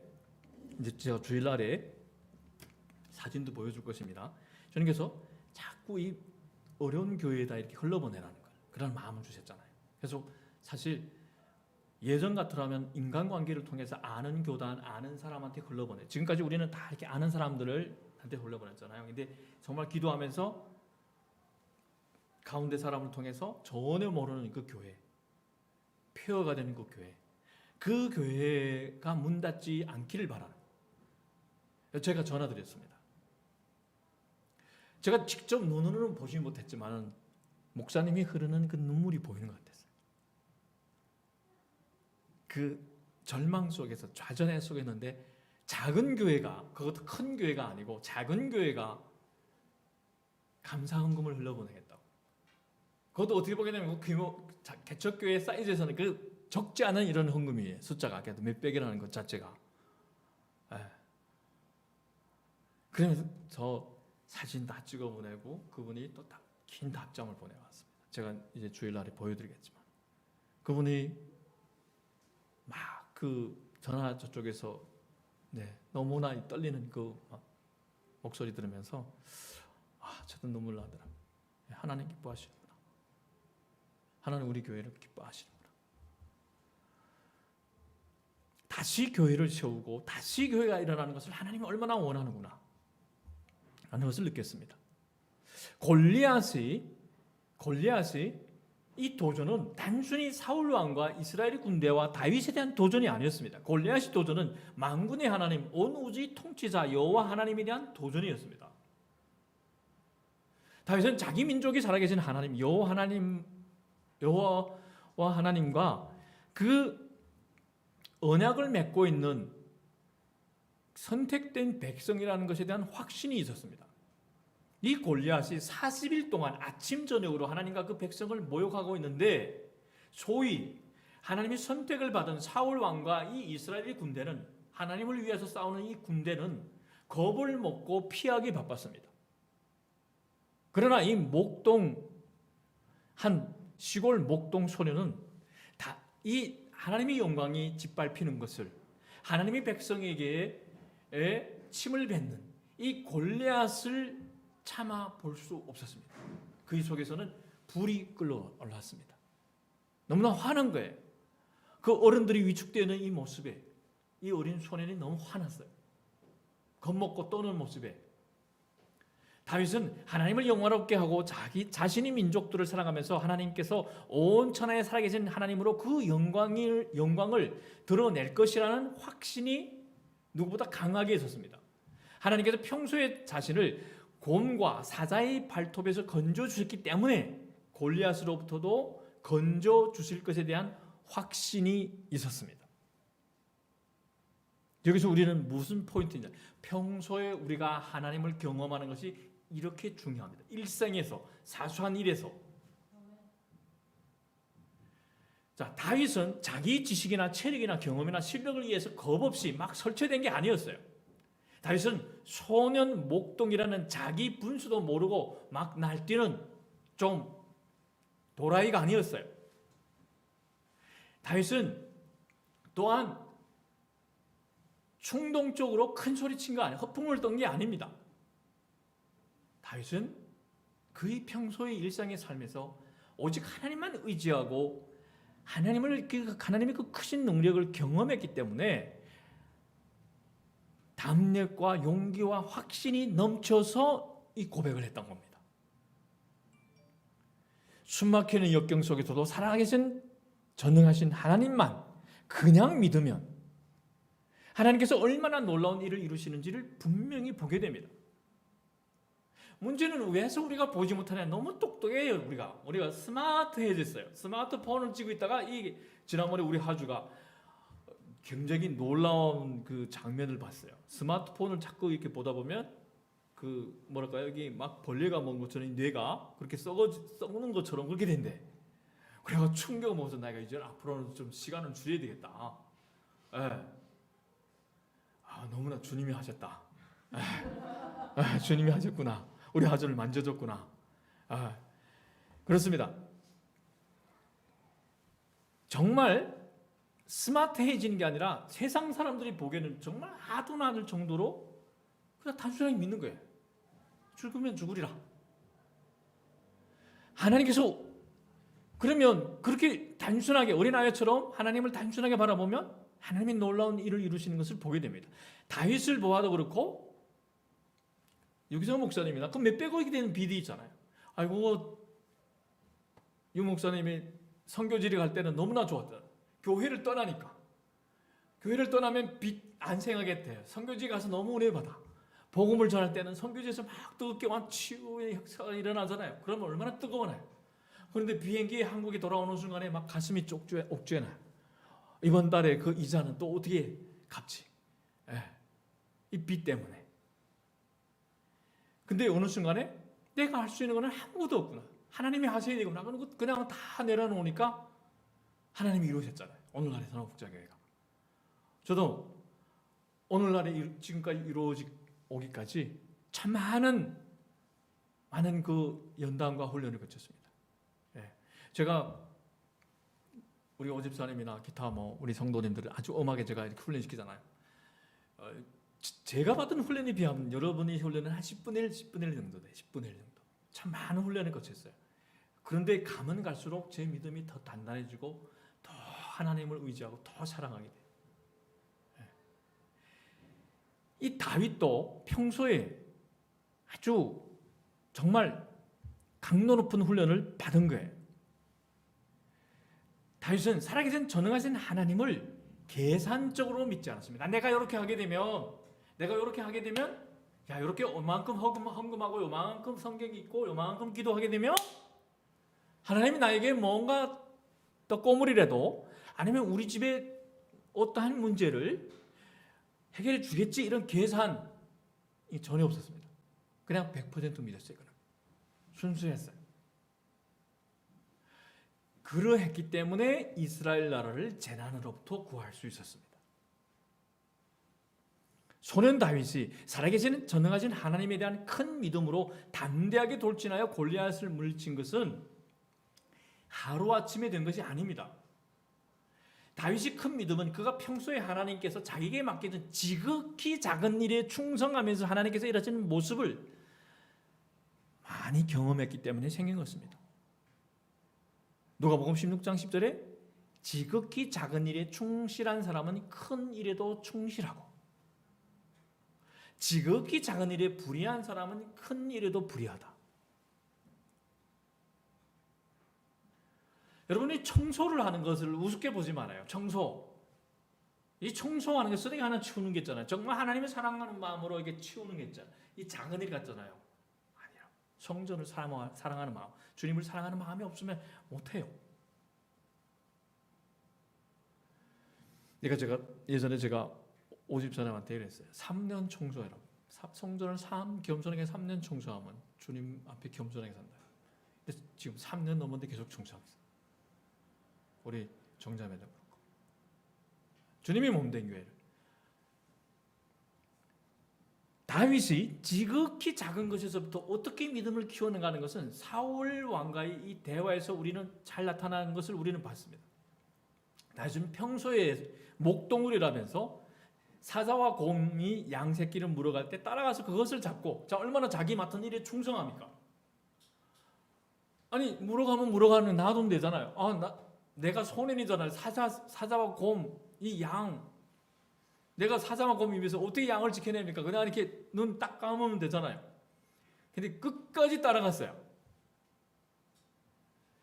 이제 제가 주일날에 사진도 보여줄 것입니다. 주님께서 자꾸 이 어려운 교회에다 이렇게 흘러보내라는 거예요. 그런 마음을 주셨잖아요. 그래서 사실 예전 같으라면 인간관계를 통해서 아는 교단, 아는 사람한테 흘러보내. 지금까지 우리는 다 이렇게 아는 사람들한테 흘러보냈잖아요. 근데 정말 기도하면서 가운데 사람을 통해서 전혀 모르는 그 교회, 폐허가 되는 그 교회가 문 닫지 않기를 바라는. 제가 전화드렸습니다. 제가 직접 눈으로는 보지 못했지만 목사님이 흐르는 그 눈물이 보이는 것 같았어요. 그 절망 속에서, 좌절의 속에 있는데 작은 교회가, 그것도 큰 교회가 아니고 작은 교회가 감사헌금을 흘러보내겠다고. 그것도 어떻게 보게 되면 규모, 개척교회 사이즈에서는 그 적지 않은 이런 헌금이에요. 숫자가 그래도 몇백이라는 것 자체가. 그러면서 저 사진 다 찍어 보내고 그분이 또 긴 답장을 보내왔습니다. 제가 이제 주일날에 보여드리겠지만 그분이 막 그 전화 저쪽에서 너무나 떨리는 그 목소리 들으면서 저도 눈물 나더라고요. 하나님 기뻐하시는구나. 하나님 우리 교회를 기뻐하시는구나. 다시 교회를 세우고 다시 교회가 일어나는 것을 하나님이 얼마나 원하는구나 라는 것을 느꼈습니다. 골리앗이 이 도전은 단순히 사울 왕과 이스라엘 군대와 다윗에 대한 도전이 아니었습니다. 골리앗의 도전은 만군의 하나님, 온 우주의 통치자 여호와 하나님에 대한 도전이었습니다. 다윗은 자기 민족이 살아계신 하나님, 여호와 하나님과 그 언약을 맺고 있는 선택된 백성이라는 것에 대한 확신이 있었습니다. 이 골리앗이 40일 동안 아침 저녁으로 하나님과 그 백성을 모욕하고 있는데 소위 하나님의 선택을 받은 사울 왕과 이 이스라엘 군대는, 하나님을 위해서 싸우는 이 군대는 겁을 먹고 피하기 바빴습니다. 그러나 이 한 시골 목동 소년은 이 하나님의 영광이 짓밟히는 것을, 하나님의 백성에게 침을 뱉는 이 골리앗을 참아 볼 수 없었습니다. 그 속에서는 불이 끓어 올랐습니다. 너무나 화난 거예요. 그 어른들이 위축되어 있는 이 모습에 이 어린 소년이 너무 화났어요. 겁먹고 떠는 모습에 다윗은 하나님을 영화롭게 하고 자신의 민족들을 사랑하면서 하나님께서 온 천하에 살아계신 하나님으로 그 영광을 드러낼 것이라는 확신이 누구보다 강하게 있었습니다. 하나님께서 평소에 자신을 곰과 사자의 발톱에서 건져 주셨기 때문에 골리앗으로부터도 건져 주실 것에 대한 확신이 있었습니다. 여기서 우리는 무슨 포인트냐? 평소에 우리가 하나님을 경험하는 것이 이렇게 중요합니다. 일생에서, 사소한 일에서. 자, 다윗은 자기 지식이나 체력이나 경험이나 실력을 위해서 겁없이 막 설치된 게 아니었어요. 다윗은 소년 목동이라는 자기 분수도 모르고 막 날뛰는 좀 도라이가 아니었어요. 다윗은 또한 충동적으로 큰 소리 친 거 아니에요. 허풍을 떤 게 아닙니다. 다윗은 그의 평소의 일상의 삶에서 오직 하나님만 의지하고 하나님의 그 크신 능력을 경험했기 때문에 담력과 용기와 확신이 넘쳐서 이 고백을 했던 겁니다. 숨막히는 역경 속에서도 살아계신 전능하신 하나님만 그냥 믿으면 하나님께서 얼마나 놀라운 일을 이루시는지를 분명히 보게 됩니다. 문제는 왜서 우리가 보지 못하냐? 너무 똑똑해요. 우리가 스마트해졌어요. 스마트폰을 쥐고 있다가 지난번에 우리 하주가 굉장히 놀라운 그 장면을 봤어요. 스마트폰을 자꾸 이렇게 보다 보면 여기 막 벌레가 먹은 것처럼 뇌가 그렇게 썩는 것처럼 그렇게 된대. 그래서 충격을 먹어서 내가 이제 앞으로는 좀 시간을 줄여야 되겠다. 너무나 주님이 하셨다. 주님이 하셨구나. 우리 하주를 만져줬구나. 그렇습니다. 정말 스마트해지는 게 아니라 세상 사람들이 보기에는 정말 아둔 않을 정도로 그냥 단순하게 믿는 거예요. 죽으면 죽으리라. 하나님께서 그러면 그렇게 단순하게 어린아이처럼 하나님을 단순하게 바라보면 하나님이 놀라운 일을 이루시는 것을 보게 됩니다. 다윗을 보아도 그렇고 유기성 목사님이나 그 몇백억이 되는 빚이 있잖아요. 아이고 유 목사님이 선교지를 갈 때는 너무나 좋았다. 교회를 떠나니까. 교회를 떠나면 빚 안 생하게 돼. 선교지 가서 너무 은혜 받아. 복음을 전할 때는 선교지에서 막 뜨겁게 완 치유의 역사가 일어나잖아요. 그러면 얼마나 뜨거워나요. 그런데 비행기에 한국에 돌아오는 순간에 막 가슴이 옥죄나요. 이번 달에 그 이자는 또 어떻게 갚지? 이 빚 때문에. 근데 어느 순간에 내가 할 수 있는 건 아무것도 없구나. 하나님이 하셔야 되구나. 그냥 다 내려놓으니까 하나님이 이루셨잖아요. 오늘날의 산업국제교회가. 저도 오늘날에 지금까지 이루어지기까지 참 많은 그 연단과 훈련을 거쳤습니다. 제가 우리 오집사님이나 기타 우리 성도님들을 아주 엄하게 제가 이렇게 훈련시키잖아요. 제가 받은 훈련에 비하면 여러분이 훈련은 한 10분의 1 정도 돼요. 10분의 1 정도. 참 많은 훈련을 거쳤어요. 그런데 가면 갈수록 제 믿음이 더 단단해지고 더 하나님을 의지하고 더 사랑하게 돼요. 이 다윗도 평소에 아주 정말 강도 높은 훈련을 받은 거예요. 다윗은 살아계신 전능하신 하나님을 계산적으로 믿지 않았습니다. 내가 이렇게 하게 되면 야 이렇게 요만큼 헌금하고 요만큼 성경 읽고 요만큼 기도하게 되면 하나님이 나에게 뭔가 떡고물이라도 아니면 우리 집에 어떠한 문제를 해결해 주겠지 이런 계산이 전혀 없었습니다. 그냥 100% 믿었어요. 그냥. 순수했어요. 그러했기 때문에 이스라엘 나라를 재난으로부터 구할 수 있었습니다. 소년 다윗이 살아계시는 전능하신 하나님에 대한 큰 믿음으로 담대하게 돌진하여 골리앗을 물리친 것은 하루아침에 된 것이 아닙니다. 다윗이 큰 믿음은 그가 평소에 하나님께서 자기에게 맡겨진 지극히 작은 일에 충성하면서 하나님께서 일하시는 모습을 많이 경험했기 때문에 생긴 것입니다. 누가복음 16장 10절에 지극히 작은 일에 충실한 사람은 큰 일에도 충실하고 지극히 작은 일에 불의한 사람은 큰 일에도 불의하다. 여러분이 청소를 하는 것을 우습게 보지 말아요. 이 청소하는 게 쓰레기 하나 치우는 게 있잖아요. 정말 하나님을 사랑하는 마음으로 이게 치우는 게 있잖아요. 이 작은 일 같잖아요. 아니야. 성전을 사랑하는 마음, 주님을 사랑하는 마음이 없으면 못해요. 예전에 제가 오집사님한테 이랬어요. 3년 청소해라. 성전을 겸손하게 3년 청소하면 주님 앞에 겸손하게 산다. 근데 지금 3년 넘었는데 계속 청소하고 있어요. 우리 정자매도 그렇고 주님이 몸된 교회를 다윗이 지극히 작은 것에서부터 어떻게 믿음을 키워내가 하는 것은 사울 왕과의 이 대화에서 우리는 잘 나타나는 것을 우리는 봤습니다. 다윗은 평소에 목동물이라면서 사자와 곰이 양 새끼를 물어갈 때 따라가서 그것을 잡고 얼마나 자기 맡은 일에 충성합니까? 아니 물어가면 놔두면 되잖아요. 내가 소년이잖아요. 사자와 곰, 이 양. 내가 사자와 곰 입에서 어떻게 양을 지켜냅니까? 그냥 이렇게 눈 딱 감으면 되잖아요. 근데 끝까지 따라갔어요.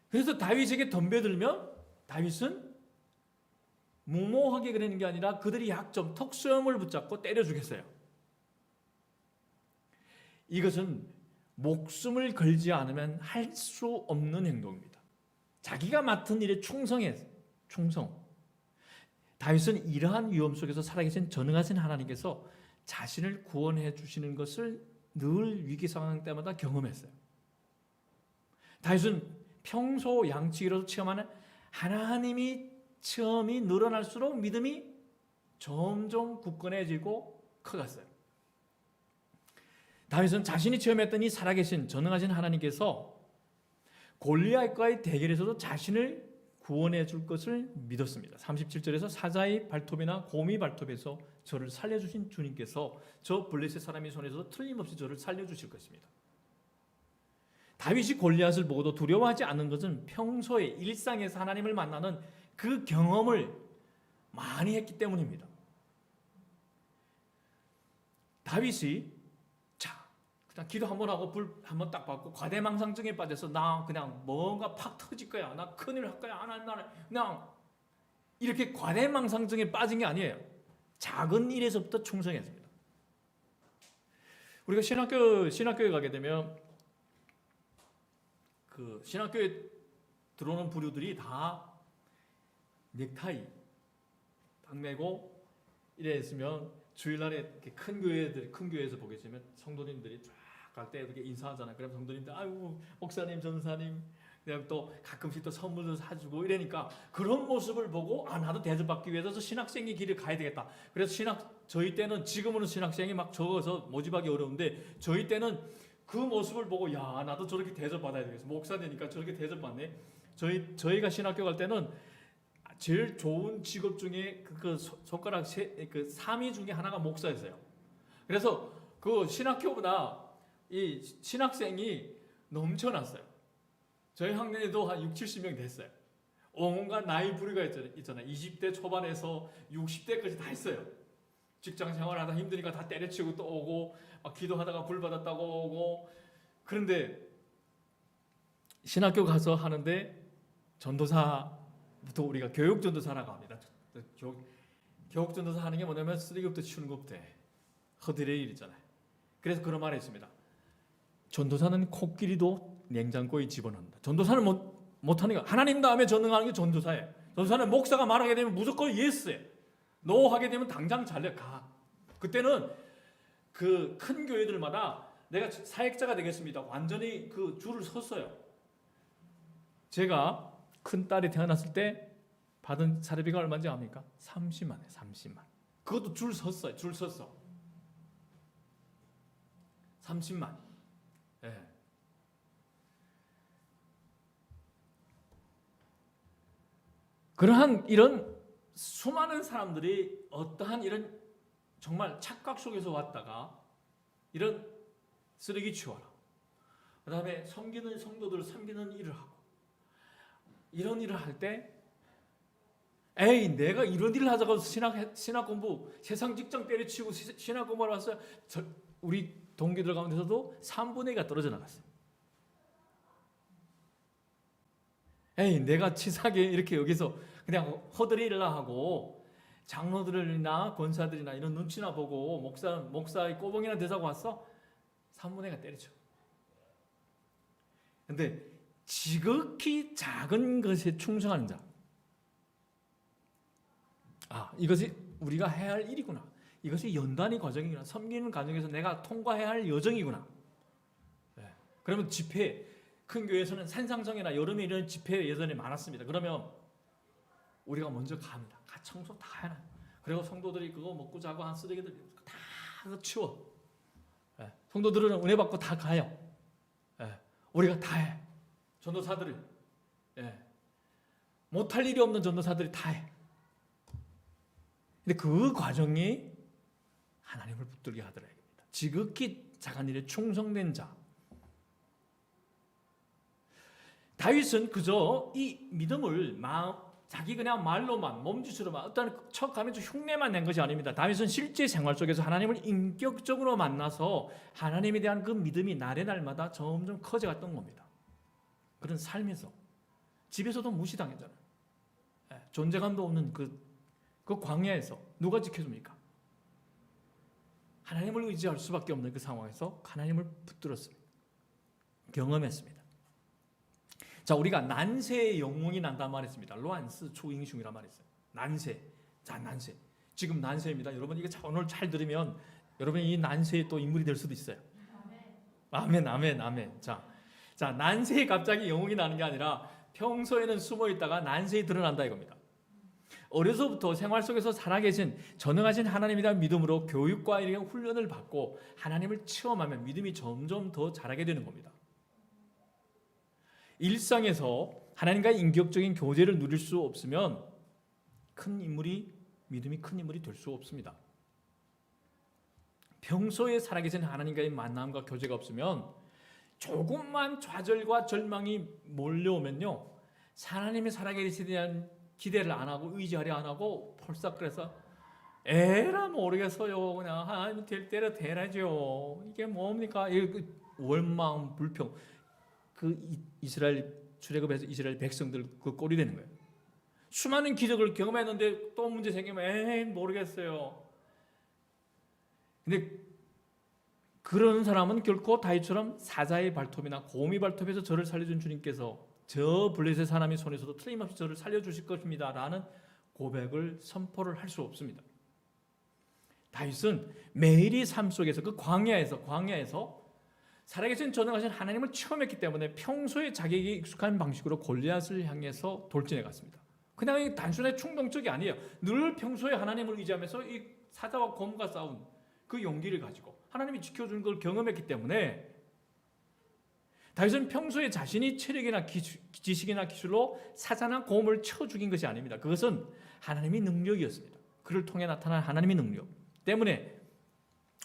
그래서 다윗에게 덤벼들면 다윗은 무모하게 그러는 게 아니라 그들이 약점, 턱수염을 붙잡고 때려 죽였어요. 이것은 목숨을 걸지 않으면 할 수 없는 행동입니다. 자기가 맡은 일에 충성. 다윗은 이러한 위험 속에서 살아계신 전능하신 하나님께서 자신을 구원해 주시는 것을 늘 위기 상황 때마다 경험했어요. 다윗은 평소 양치기로도 체험하는 하나님이 체험이 늘어날수록 믿음이 점점 굳건해지고 커갔어요. 다윗은 자신이 체험했던 이 살아계신 전능하신 하나님께서 골리앗과의 대결에서도 자신을 구원해 줄 것을 믿었습니다. 37절에서 사자의 발톱이나 곰의 발톱에서 저를 살려주신 주님께서 저 블레셋 사람의 손에서 틀림없이 저를 살려주실 것입니다. 다윗이 골리앗을 보고도 두려워하지 않는 것은 평소에 일상에서 하나님을 만나는 그 경험을 많이 했기 때문입니다. 다윗이 그냥 기도 한번 하고 불 한번 딱 받고 과대망상증에 빠져서 나 그냥 뭔가 팍 터질 거야, 나 큰일 할 거야, 나는 그냥 이렇게 과대망상증에 빠진 게 아니에요. 작은 일에서부터 충성했습니다. 우리가 신학교에 가게 되면 그 신학교에 들어오는 부류들이 다 넥타이 딱 매고 이래 있으면 주일날에 이렇게 큰 교회에서 보게 되면 성도님들이 쫙 갈 때 이렇게 인사하잖아요. 그러면 성도님들 아이고 목사님, 전사님, 그냥 또 가끔씩 또 선물도 사주고 이러니까 그런 모습을 보고 나도 대접받기 위해서 신학생의 길을 가야 되겠다. 그래서 저희 때는 지금은 신학생이 막 적어서 모집하기 어려운데 저희 때는 그 모습을 보고 야 나도 저렇게 대접받아야 되겠어. 목사 되니까 저렇게 대접받네. 저희가 신학교 갈 때는 제일 좋은 직업 중에 손가락 3위 중에 하나가 목사였어요. 그래서 그 신학교보다 이 신학생이 넘쳐났어요. 저희 학년에도 한 60-70명 됐어요. 온갖 나이 부류가 있잖아요. 20대 초반에서 60대까지 다 있어요. 직장 생활하다 힘드니까 다 때려치고 또 오고 막 기도하다가 불 받았다고 오고. 그런데 신학교 가서 하는데 전도사부터 우리가 교육전도사라고 합니다. 교육전도사 하는 게 뭐냐면 쓰레기부터 치우는 것부터 허드레 일이잖아요. 그래서 그런 말이 있습니다. 전도사는 코끼리도 냉장고에 집어넣는다. 전도사는 못하는 거. 하나님 다음에 전능하는 게 전도사예요. 전도사는 목사가 말하게 되면 무조건 예스예요. 노 하게 되면 당장 잘려 가. 그때는 그 큰 교회들마다 내가 사역자가 되겠습니다. 완전히 그 줄을 섰어요. 제가 큰 딸이 태어났을 때 받은 사례비가 얼마인지 압니까? 30만이에요. 30만. 그것도 줄 섰어요. 줄 섰어. 30만. 예. 그러한 이런 수많은 사람들이 어떠한 이런 정말 착각 속에서 왔다가 이런 쓰레기 치워라. 그 다음에 섬기는 성도들 섬기는 일을 하고 이런 일을 할 때 에이 내가 이런 일을 하자고 신학 공부 세상 직장 때려치우고 신학 공부하러 왔어요. 우리 동기들 가운데서도 3분의 2가 떨어져 나갔어요. 에이 내가 치사하게 이렇게 여기서 그냥 허드레일라 하고 장로들이나 권사들이나 이런 눈치나 보고 목사의 꼬봉이나 대사고 왔어? 3분의 2가 때려쳐. 근데 지극히 작은 것에 충성하는 자. 이것이 우리가 해야 할 일이구나. 이것이 연단의 과정이구나. 섬기는 과정에서 내가 통과해야 할 여정이구나. 네. 그러면 집회, 큰 교회에서는 산상성이나 여름에 이런 집회 예전에 많았습니다. 그러면 우리가 먼저 갑니다. 청소 다 해놔. 그리고 성도들이 그거 먹고 자고 한 쓰레기들 다 치워. 네. 성도들은 은혜 받고 다 가요. 네. 우리가 다 해. 전도사들이 못할 일이 없는 전도사들이 다 해. 근데 그 과정이 하나님을 붙들게 하더라 이겁니다. 지극히 작은 일에 충성된 자. 다윗은 그저 이 믿음을 자기 그냥 말로만 몸짓으로만 어떤 척하면서 흉내만 낸 것이 아닙니다. 다윗은 실제 생활 속에서 하나님을 인격적으로 만나서 하나님에 대한 그 믿음이 날의 날마다 점점 커져갔던 겁니다. 그런 삶에서 집에서도 무시당했잖아요. 존재감도 없는 그 광야에서 누가 지켜줍니까? 하나님을 의지할 수밖에 없는 그 상황에서 하나님을 붙들었습니다. 경험했습니다. 자, 우리가 난세의 영웅이 난다는 말이 있습니다. 로안스 초잉슝이란 말이 있어요. 난세. 자, 난세. 지금 난세입니다. 여러분 이거 오늘 잘 들으면 여러분이 이 난세의 또 인물이 될 수도 있어요. 아멘, 아멘, 아멘. 자, 난세에 갑자기 영웅이 나는 게 아니라 평소에는 숨어 있다가 난세에 드러난다 이겁니다. 어려서부터 생활 속에서 살아계신 전능하신 하나님에 대한 믿음으로 교육과 이런 훈련을 받고 하나님을 체험하면 믿음이 점점 더 자라게 되는 겁니다. 일상에서 하나님과의 인격적인 교제를 누릴 수 없으면 믿음이 큰 인물이 될 수 없습니다. 평소에 살아계신 하나님과의 만남과 교제가 없으면 조금만 좌절과 절망이 몰려오면요, 하나님이 살아계시에 대한 기대를 안 하고 의지하려 안 하고 폴싹 그래서 에라 모르겠어요. 그냥 하나님 될 대로 되라죠. 이게 뭡니까? 원망, 불평. 이스라엘 출애굽에서 이스라엘 백성들 그 꼴이 되는 거예요. 수많은 기적을 경험했는데 또 문제 생기면 에이 모르겠어요. 근데 그런 사람은 결코 다윗처럼 사자의 발톱이나 곰이 발톱에서 저를 살려준 주님께서 저 블레셋 사람의 손에서도 틀림없이 저를 살려주실 것입니다 라는 고백을 선포를 할 수 없습니다. 다윗은 매일의 삶 속에서 그 광야에서 살아계신 전능하신 하나님을 체험했기 때문에 평소에 자기에게 익숙한 방식으로 골리앗을 향해서 돌진해 갔습니다. 그냥 단순한 충동적이 아니에요. 늘 평소에 하나님을 의지하면서 이 사자와 곰과 싸운 그 용기를 가지고 하나님이 지켜주는 걸 경험했기 때문에 다윗은 평소에 자신이 체력이나 지식이나 기술로 사자나 곰을 쳐 죽인 것이 아닙니다. 그것은 하나님의 능력이었습니다. 그를 통해 나타난 하나님의 능력 때문에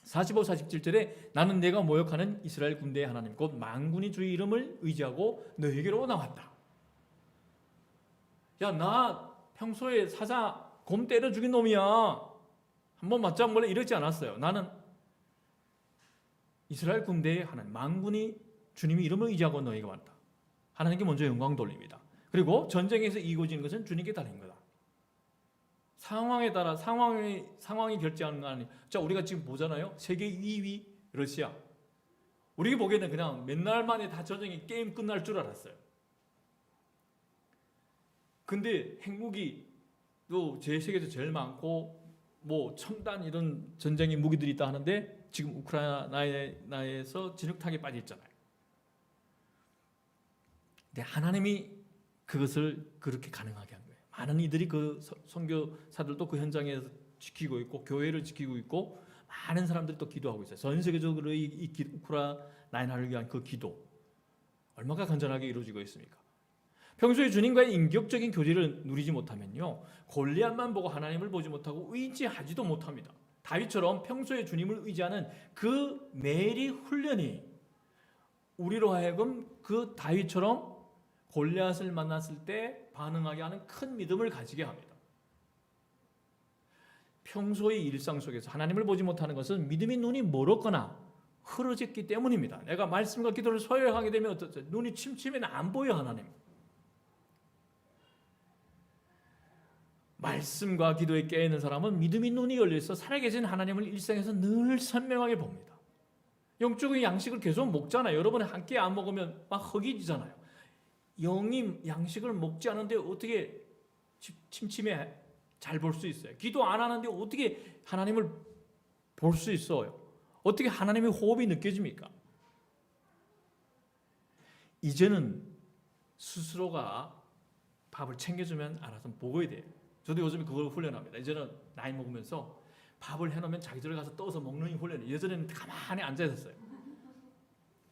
45, 47절에 나는 내가 모욕하는 이스라엘 군대의 하나님 곧 만군의 주의 이름을 의지하고 너에게로 나왔다. 야, 나 평소에 사자 곰 때려 죽인 놈이야. 한번 맞자 몰래 이러지 않았어요. 나는 이스라엘 군대의 하나님 만군의 주님의 이름을 의지하고 너에게 왔다. 하나님께 먼저 영광 돌립니다. 그리고 전쟁에서 이기고지는 것은 주님께 달린 거다. 상황에 따라 상황이 결정하는 거 아니. 자, 우리가 지금 보잖아요. 세계 2위 러시아. 우리가 보기에는 그냥 몇 날 만에 다 전쟁이 게임 끝날 줄 알았어요. 근데 핵무기 또 제 세계에서 제일 많고 뭐 첨단 이런 전쟁의 무기들이 있다 하는데 지금 우크라이나에서 진흙탕에 빠져 있잖아요. 근데 하나님이 그것을 그렇게 가능하게 한 거예요. 많은 이들이 그 선교사들도 그 현장에서 지키고 있고 교회를 지키고 있고 많은 사람들이 또 기도하고 있어요. 전 세계적으로 이 우크라이나를 위한 그 기도 얼마나 간절하게 이루어지고 있습니까? 평소에 주님과의 인격적인 교제를 누리지 못하면요, 골리앗만 보고 하나님을 보지 못하고 의지하지도 못합니다. 다윗처럼 평소에 주님을 의지하는 그 매일의 훈련이 우리로 하여금 그 다윗처럼 골리앗을 만났을 때 반응하게 하는 큰 믿음을 가지게 합니다. 평소의 일상 속에서 하나님을 보지 못하는 것은 믿음의 눈이 멀었거나 흐려졌기 때문입니다. 내가 말씀과 기도를 소외하게 되면 어떻죠? 눈이 침침해는 안 보여 하나님. 말씀과 기도에 깨어있는 사람은 믿음의 눈이 열려서 살아계신 하나님을 일상에서 늘 선명하게 봅니다. 영적인 양식을 계속 먹잖아요. 여러분 함께 안 먹으면 막 허기지잖아요. 영이 양식을 먹지 않은데 어떻게 침침해 잘 볼 수 있어요? 기도 안 하는데 어떻게 하나님을 볼 수 있어요? 어떻게 하나님의 호흡이 느껴집니까? 이제는 스스로가 밥을 챙겨주면 알아서 먹어야 돼요. 저도 요즘에 그걸 훈련합니다. 이제는 나이 먹으면서 밥을 해놓으면 자기들 가서 떠서 먹는 훈련이 예전에는 가만히 앉아 있었어요.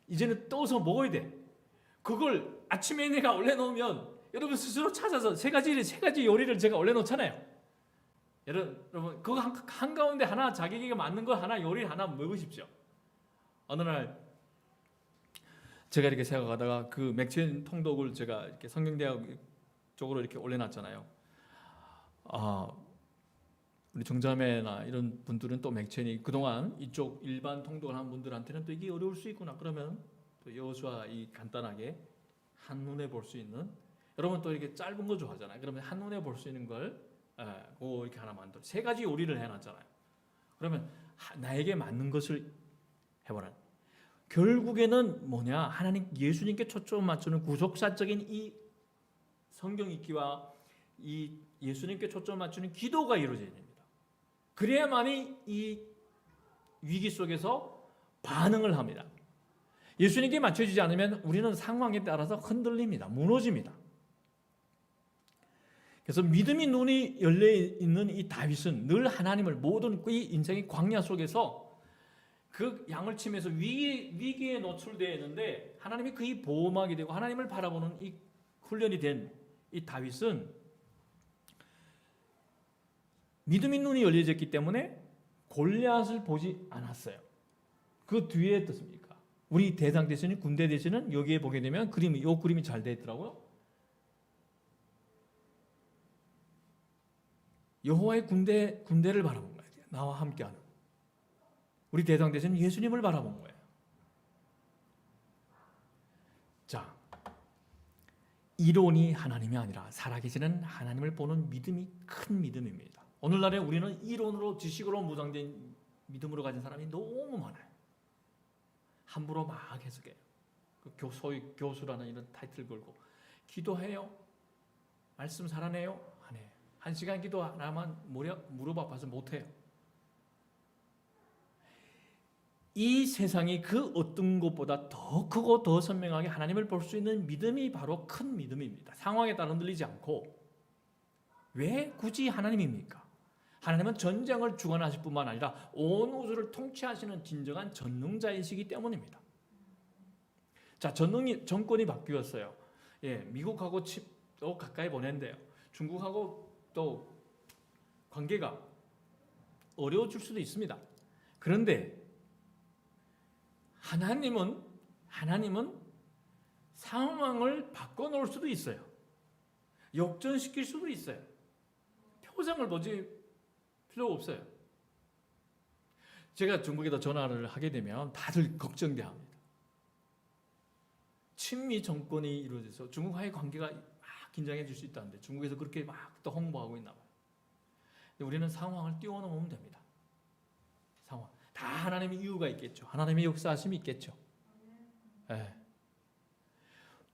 이제는 떠서 먹어야 돼. 그걸 아침에 내가 올려놓으면 여러분 스스로 찾아서 세 가지 요리를 제가 올려놓잖아요. 여러분 그거 한가운데 하나 자기에게 맞는 거 하나 요리 하나 먹으십시오. 어느 날 제가 이렇게 생각하다가 그 맥체인 통독을 제가 이렇게 성경대학 쪽으로 이렇게 올려놨잖아요. 우리 정자매나 이런 분들은 또 맥체인이 그동안 이쪽 일반 통독을 한 분들한테는 또 이게 어려울 수 있구나. 그러면 또 여호수아 이 간단하게 한눈에 볼 수 있는, 여러분 또 이렇게 짧은 거 좋아하잖아요. 그러면 한눈에 볼 수 있는 걸 그거 이렇게 하나 만들어 세 가지 요리를 해놨잖아요. 그러면 나에게 맞는 것을 해보라. 결국에는 뭐냐, 하나님 예수님께 초점 맞추는 구속사적인 이 성경 읽기와 이 예수님께 초점 맞추는 기도가 이루어져야 됩니다. 그래야만이 이 위기 속에서 반응을 합니다. 예수님께 맞춰지지 않으면 우리는 상황에 따라서 흔들립니다. 무너집니다. 그래서 믿음의 눈이 열려있는 이 다윗은 늘 하나님을 모든 이 인생의 광야 속에서 그 양을 치면서 위기에 노출되어 있는데 하나님이 그의 보호막이 되고 하나님을 바라보는 이 훈련이 된 이 다윗은 믿음의 눈이 열려졌기 때문에 골리앗을 보지 않았어요. 그 뒤에 어떻습니까? 우리 대상 대신인 군대 대신은 여기에 보게 되면 이 그림이 잘 되어 있더라고요. 여호와의 군대를 바라본 거예요. 나와 함께하는. 우리 대상 대신은 예수님을 바라본 거예요. 자, 이론이 하나님이 아니라 살아계시는 하나님을 보는 믿음이 큰 믿음입니다. 오늘날에 우리는 이론으로 지식으로 무장된 믿음으로 가진 사람이 너무 많아요. 함부로 막 해석해요. 소위 교수라는 이런 타이틀 걸고 기도해요. 말씀 살아내요. 안 해요. 1시간 기도 하나만 무릎 아파서 못해요. 이 세상이 그 어떤 것보다 더 크고 더 선명하게 하나님을 볼 수 있는 믿음이 바로 큰 믿음입니다. 상황에 따라 흔들리지 않고. 왜 굳이 하나님입니까? 하나님은 전쟁을 주관하실 뿐만 아니라 온 우주를 통치하시는 진정한 전능자이시기 때문입니다. 자, 정권이 바뀌었어요. 예, 미국하고 또 가까이 보낸대요. 중국하고 또 관계가 어려워질 수도 있습니다. 그런데 하나님은 상황을 바꿔놓을 수도 있어요. 역전시킬 수도 있어요. 표정을 보지 필요가 없어요. 제가 중국에다 전화를 하게 되면 다들 걱정돼 합니다. 친미 정권이 이루어져서 중국과의 관계가 막 긴장해질 수 있다는데 중국에서 그렇게 막 또 홍보하고 있나 봐요. 근데 우리는 상황을 띄워놓으면 됩니다. 상황. 다 하나님의 이유가 있겠죠. 하나님의 역사하심이 있겠죠. 예.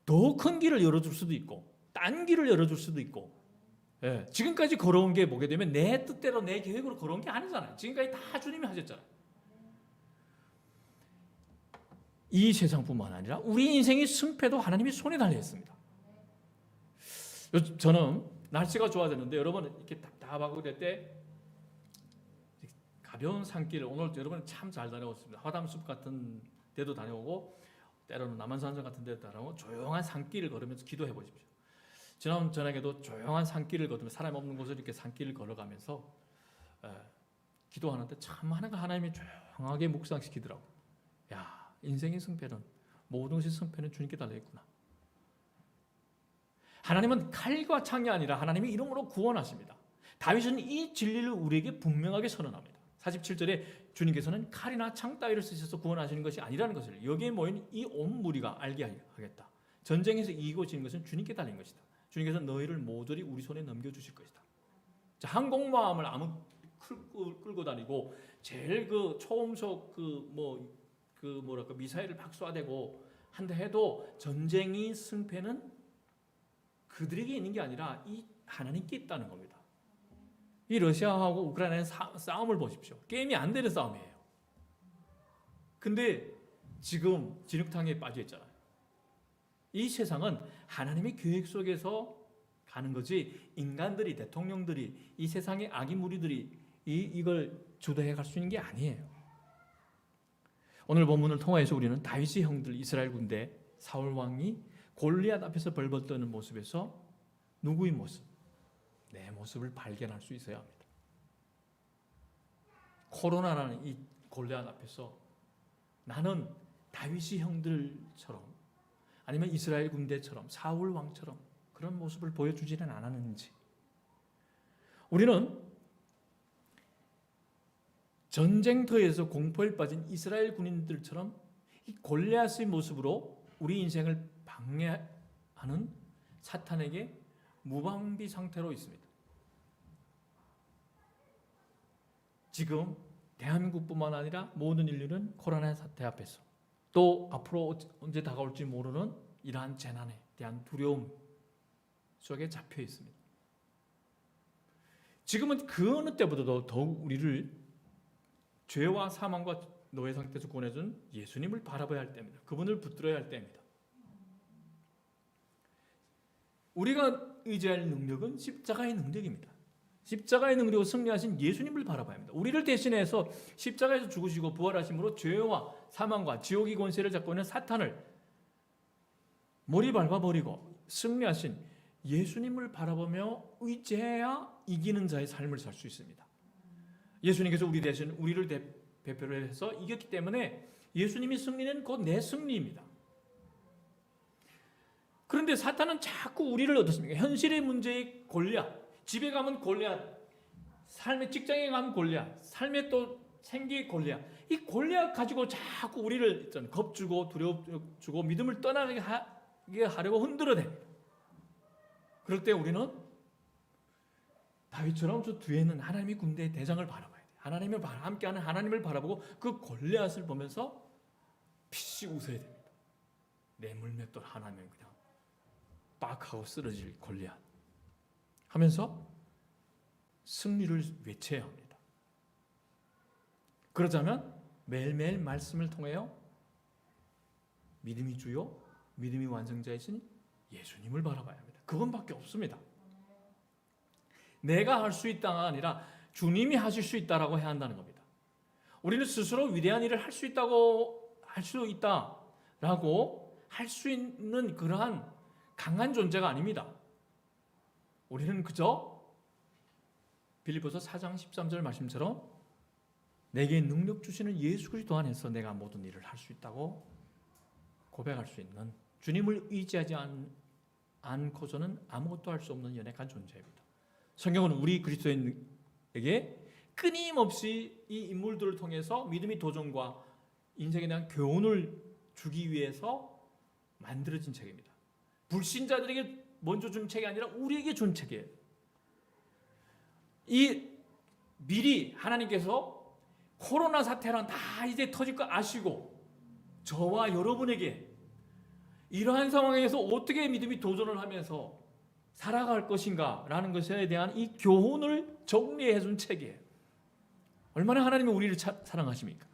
더 큰 길을 열어줄 수도 있고 딴 길을 열어줄 수도 있고 예. 지금까지 걸어온 게 보게 되면 내 뜻대로 내 계획으로 걸어온 게 아니잖아요. 지금까지 다 주님이 하셨잖아요. 이 세상뿐만 아니라 우리 인생의 승패도 하나님의 손에 달려 있습니다. 저는 날씨가 좋아졌는데 여러분 이렇게 답답하고 이럴 때 가벼운 산길 오늘 여러분 참 잘 다녀오셨습니다. 화담숲 같은 데도 다녀오고 때로는 남한산성 같은 데도 다녀오고 조용한 산길을 걸으면서 기도해 보십시오. 지난 저녁에도 조용한 산길을 걸으면서 사람 없는 곳을 이렇게 산길을 걸어가면서 기도하는데 참 하나님이 조용하게 묵상시키더라고요. 야, 인생의 승패는 모든 것의 승패는 주님께 달려있구나. 하나님은 칼과 창이 아니라 하나님의 이름으로 구원하십니다. 다윗은 이 진리를 우리에게 분명하게 선언합니다. 47절에 주님께서는 칼이나 창 따위를 쓰셔서 구원하시는 것이 아니라는 것을 여기에 모인 이 온 무리가 알게 하겠다. 전쟁에서 이기고 지는 것은 주님께 달린 것이다. 주님께서 너희를 모조리 우리 손에 넘겨주실 것이다. 자, 항공모함을 아무 끌고 다니고 제일 그 초음속 미사일을 막 쏴대고 한다 해도 전쟁의 승패는 그들에게 있는 게 아니라 이 하나님께 있다는 겁니다. 이 러시아하고 우크라이나의 싸움을 보십시오. 게임이 안 되는 싸움이에요. 근데 지금 진흙탕에 빠져 있잖아요. 이 세상은 하나님의 계획 속에서 가는 거지 인간들이 대통령들이 이 세상의 악의 무리들이 이걸 주도해 갈 수 있는 게 아니에요. 오늘 본문을 통해서 우리는 다윗의 형들 이스라엘 군대 사울 왕이 골리앗 앞에서 벌벌 떠는 모습에서 누구의 모습? 내 모습을 발견할 수 있어야 합니다. 코로나라는 이 골리앗 앞에서 나는 다윗의 형들처럼 아니면 이스라엘 군대처럼 사울 왕처럼 그런 모습을 보여주지는 않았는지 우리는 전쟁터에서 공포에 빠진 이스라엘 군인들처럼 이 골리앗의 모습으로 우리 인생을 방해하는 사탄에게 무방비 상태로 있습니다. 지금 대한민국뿐만 아니라 모든 인류는 코로나 사태 앞에서 또 앞으로 언제 다가올지 모르는 이러한 재난에 대한 두려움 속에 잡혀 있습니다. 지금은 그 어느 때보다도 더욱 우리를 죄와 사망과 노예 상태에서 구원해준 예수님을 바라봐야 할 때입니다. 그분을 붙들어야 할 때입니다. 우리가 의지할 능력은 십자가의 능력입니다. 십자가의 능력으로 승리하신 예수님을 바라봐야 합니다. 우리를 대신해서 십자가에서 죽으시고 부활하심으로 죄와 사망과 지옥의 권세를 잡고 있는 사탄을 머리 밟아버리고 승리하신 예수님을 바라보며 의지해야 이기는 자의 삶을 살 수 있습니다. 예수님께서 우리 대신 우리를 대표로 해서 이겼기 때문에 예수님이 승리는 곧 내 승리입니다. 그런데 사탄은 자꾸 우리를 어떻습니까? 현실의 문제에 골리앗, 집에 가면 골리앗, 삶의 직장에 가면 골리앗, 삶의 또 생계의 골리앗, 이 골리앗 가지고 자꾸 우리를 겁주고 두려워주고 믿음을 떠나게 하려고 흔들어댑니다. 그럴 때 우리는 다윗처럼 저 뒤에 있는 하나님의 군대의 대장을 바라봐야 돼요. 하나님을 함께하는 하나님을 바라보고 그 골리앗을 보면서 피식 웃어야 됩니다. 내 물맷돌 하나면 그냥 빡 하고 쓰러질 골리앗 하면서 승리를 외쳐야 합니다. 그러자면 매일매일 말씀을 통하여 믿음이 주요 믿음이 완성자이신 예수님을 바라봐야 합니다. 그건밖에 없습니다. 내가 할 수 있다가 아니라 주님이 하실 수 있다라고 해야 한다는 겁니다. 우리는 스스로 위대한 일을 할 수 있다고 할 수 있다라고 할 수 있는 그러한 강한 존재가 아닙니다. 우리는 그저 빌립보서 4장 13절 말씀처럼 내게 능력 주시는 예수 그리스도 안에서 내가 모든 일을 할 수 있다고 고백할 수 있는, 주님을 의지하지 않고서는 아무것도 할 수 없는 연약한 존재입니다. 성경은 우리 그리스도인에게 끊임없이 이 인물들을 통해서 믿음의 도전과 인생에 대한 교훈을 주기 위해서 만들어진 책입니다. 불신자들에게 먼저 준 책이 아니라 우리에게 준 책이에요. 이 미리 하나님께서 코로나 사태랑 다 이제 터질 거 아시고 저와 여러분에게 이러한 상황에서 어떻게 믿음이 도전을 하면서 살아갈 것인가 라는 것에 대한 이 교훈을 정리해 준 책이에요. 얼마나 하나님이 우리를 사랑하십니까?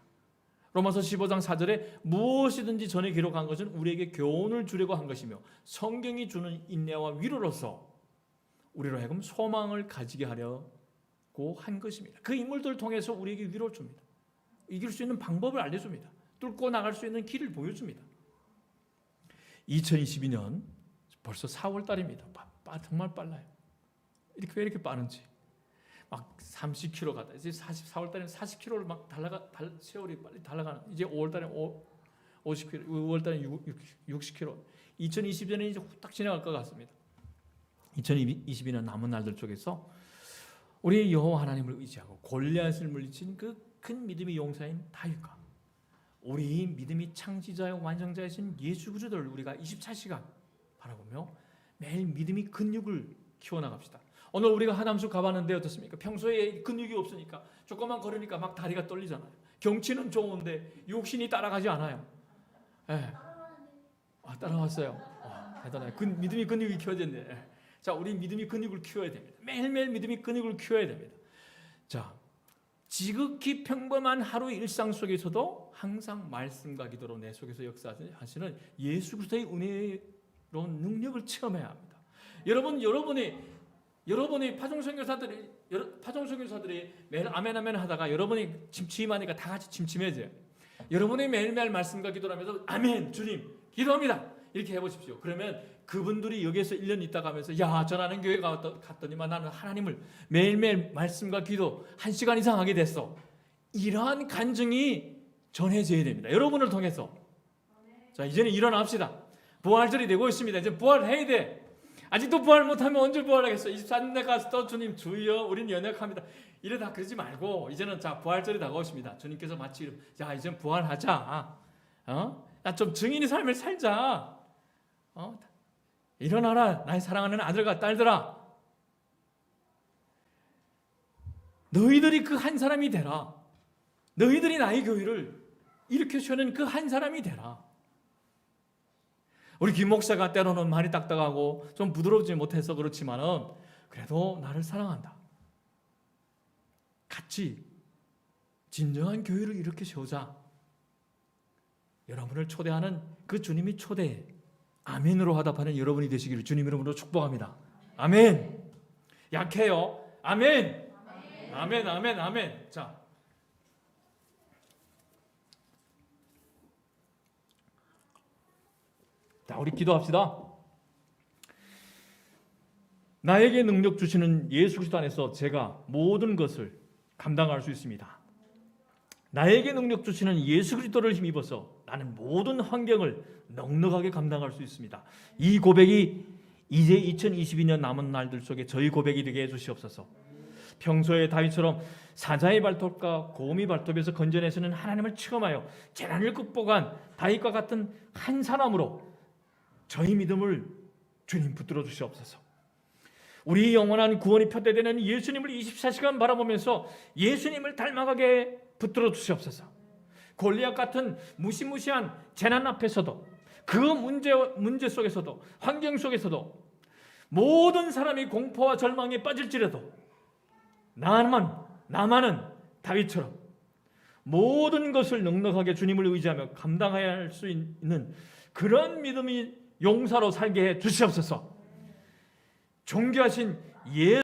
로마서 15장 4절에 무엇이든지 전에 기록한 것은 우리에게 교훈을 주려고 한 것이며 성경이 주는 인내와 위로로서 우리로 하여금 소망을 가지게 하려고 한 것입니다. 그 인물들을 통해서 우리에게 위로를 줍니다. 이길 수 있는 방법을 알려줍니다. 뚫고 나갈 수 있는 길을 보여줍니다. 2022년 벌써 4월 달입니다. 정말 빨라요. 왜 이렇게 빠른지. 막 30km 가다 이제 4월 달에는 40km를 막 세월이 빨리 달려가는, 이제 5월 달에 50km, 5월 달에 60km. 2020년에 이제 후딱 지나갈 것 같습니다. 2022년 남은 날들 쪽에서 우리 여호와 하나님을 의지하고 골리앗을 물리친 그 큰 믿음의 용사인 다윗과 우리 믿음의 창시자요 완성자이신 예수 그리스도를 우리가 24시간 바라보며 매일 믿음의 근육을 키워나갑시다. 오늘 우리가 하남숲 가봤는데 어떻습니까? 평소에 근육이 없으니까 조금만 걸으니까 막 다리가 떨리잖아요. 경치는 좋은데 육신이 따라가지 않아요. 예. 따라왔어요. 대단해요. 믿음의 근육이 키워졌네. 자, 우리 믿음의 근육을 키워야 됩니다. 매일매일 믿음의 근육을 키워야 됩니다. 자, 지극히 평범한 하루의 일상 속에서도 항상 말씀과 기도로 내 속에서 역사하시는 예수 그리스도의 은혜로운 능력을 체험해야 합니다. 여러분이 파종선교사들이 매일 아멘 아멘 하다가 여러분이 침침하니까 다 같이 침침해져요. 여러분이 매일매일 말씀과 기도를 하면서 아멘 주님 기도합니다 이렇게 해보십시오. 그러면 그분들이 여기에서 1년 있다가 하면서 야 전하는 교회 갔더니만 나는 하나님을 매일매일 말씀과 기도 1시간 이상 하게 됐어. 이러한 간증이 전해져야 됩니다. 여러분을 통해서. 자, 이제는 일어납시다. 부활절이 되고 있습니다. 이제 부활해야 돼. 아직도 부활 못하면 언제 부활하겠어? 24년 가서 또 주님 주여 우린 연약합니다. 이러다 그러지 말고 이제는 자 부활절이 다가오십니다. 주님께서 마치 자 이제는 부활하자. 나 좀 증인의 삶을 살자. 일어나라 나의 사랑하는 아들과 딸들아. 너희들이 그 한 사람이 되라. 너희들이 나의 교회를 일으켜 세우는 그 한 사람이 되라. 우리 김 목사가 때로는 말이 딱딱하고 좀 부드럽지 못해서 그렇지만은 그래도 나를 사랑한다. 같이 진정한 교회를 이렇게 세우자. 여러분을 초대하는 그 주님이 초대 아멘으로 화답하는 여러분이 되시기를 주님 이름으로 축복합니다. 아멘. 약해요. 아멘. 아멘. 아멘. 아멘. 자. 자, 우리 기도합시다. 나에게 능력 주시는 예수 그리스도 안에서 제가 모든 것을 감당할 수 있습니다. 나에게 능력 주시는 예수 그리스도를 힘입어서 나는 모든 환경을 넉넉하게 감당할 수 있습니다. 이 고백이 이제 2022년 남은 날들 속에 저희 고백이 되게 해주시옵소서. 평소에 다윗처럼 사자의 발톱과 곰이 발톱에서 건져내서는 하나님을 체험하여 재난을 극복한 다윗과 같은 한 사람으로 저희 믿음을 주님 붙들어 주시옵소서. 우리 영원한 구원이 표대되는 예수님을 24시간 바라보면서 예수님을 닮아가게 붙들어 주시옵소서. 골리앗 같은 무시무시한 재난 앞에서도 그 문제 속에서도 환경 속에서도 모든 사람이 공포와 절망에 빠질지라도 나만은 다윗처럼 모든 것을 넉넉하게 주님을 의지하며 감당해야 할 수 있는 그런 믿음이 용사로 살게 해 주시옵소서. 존귀하신 예수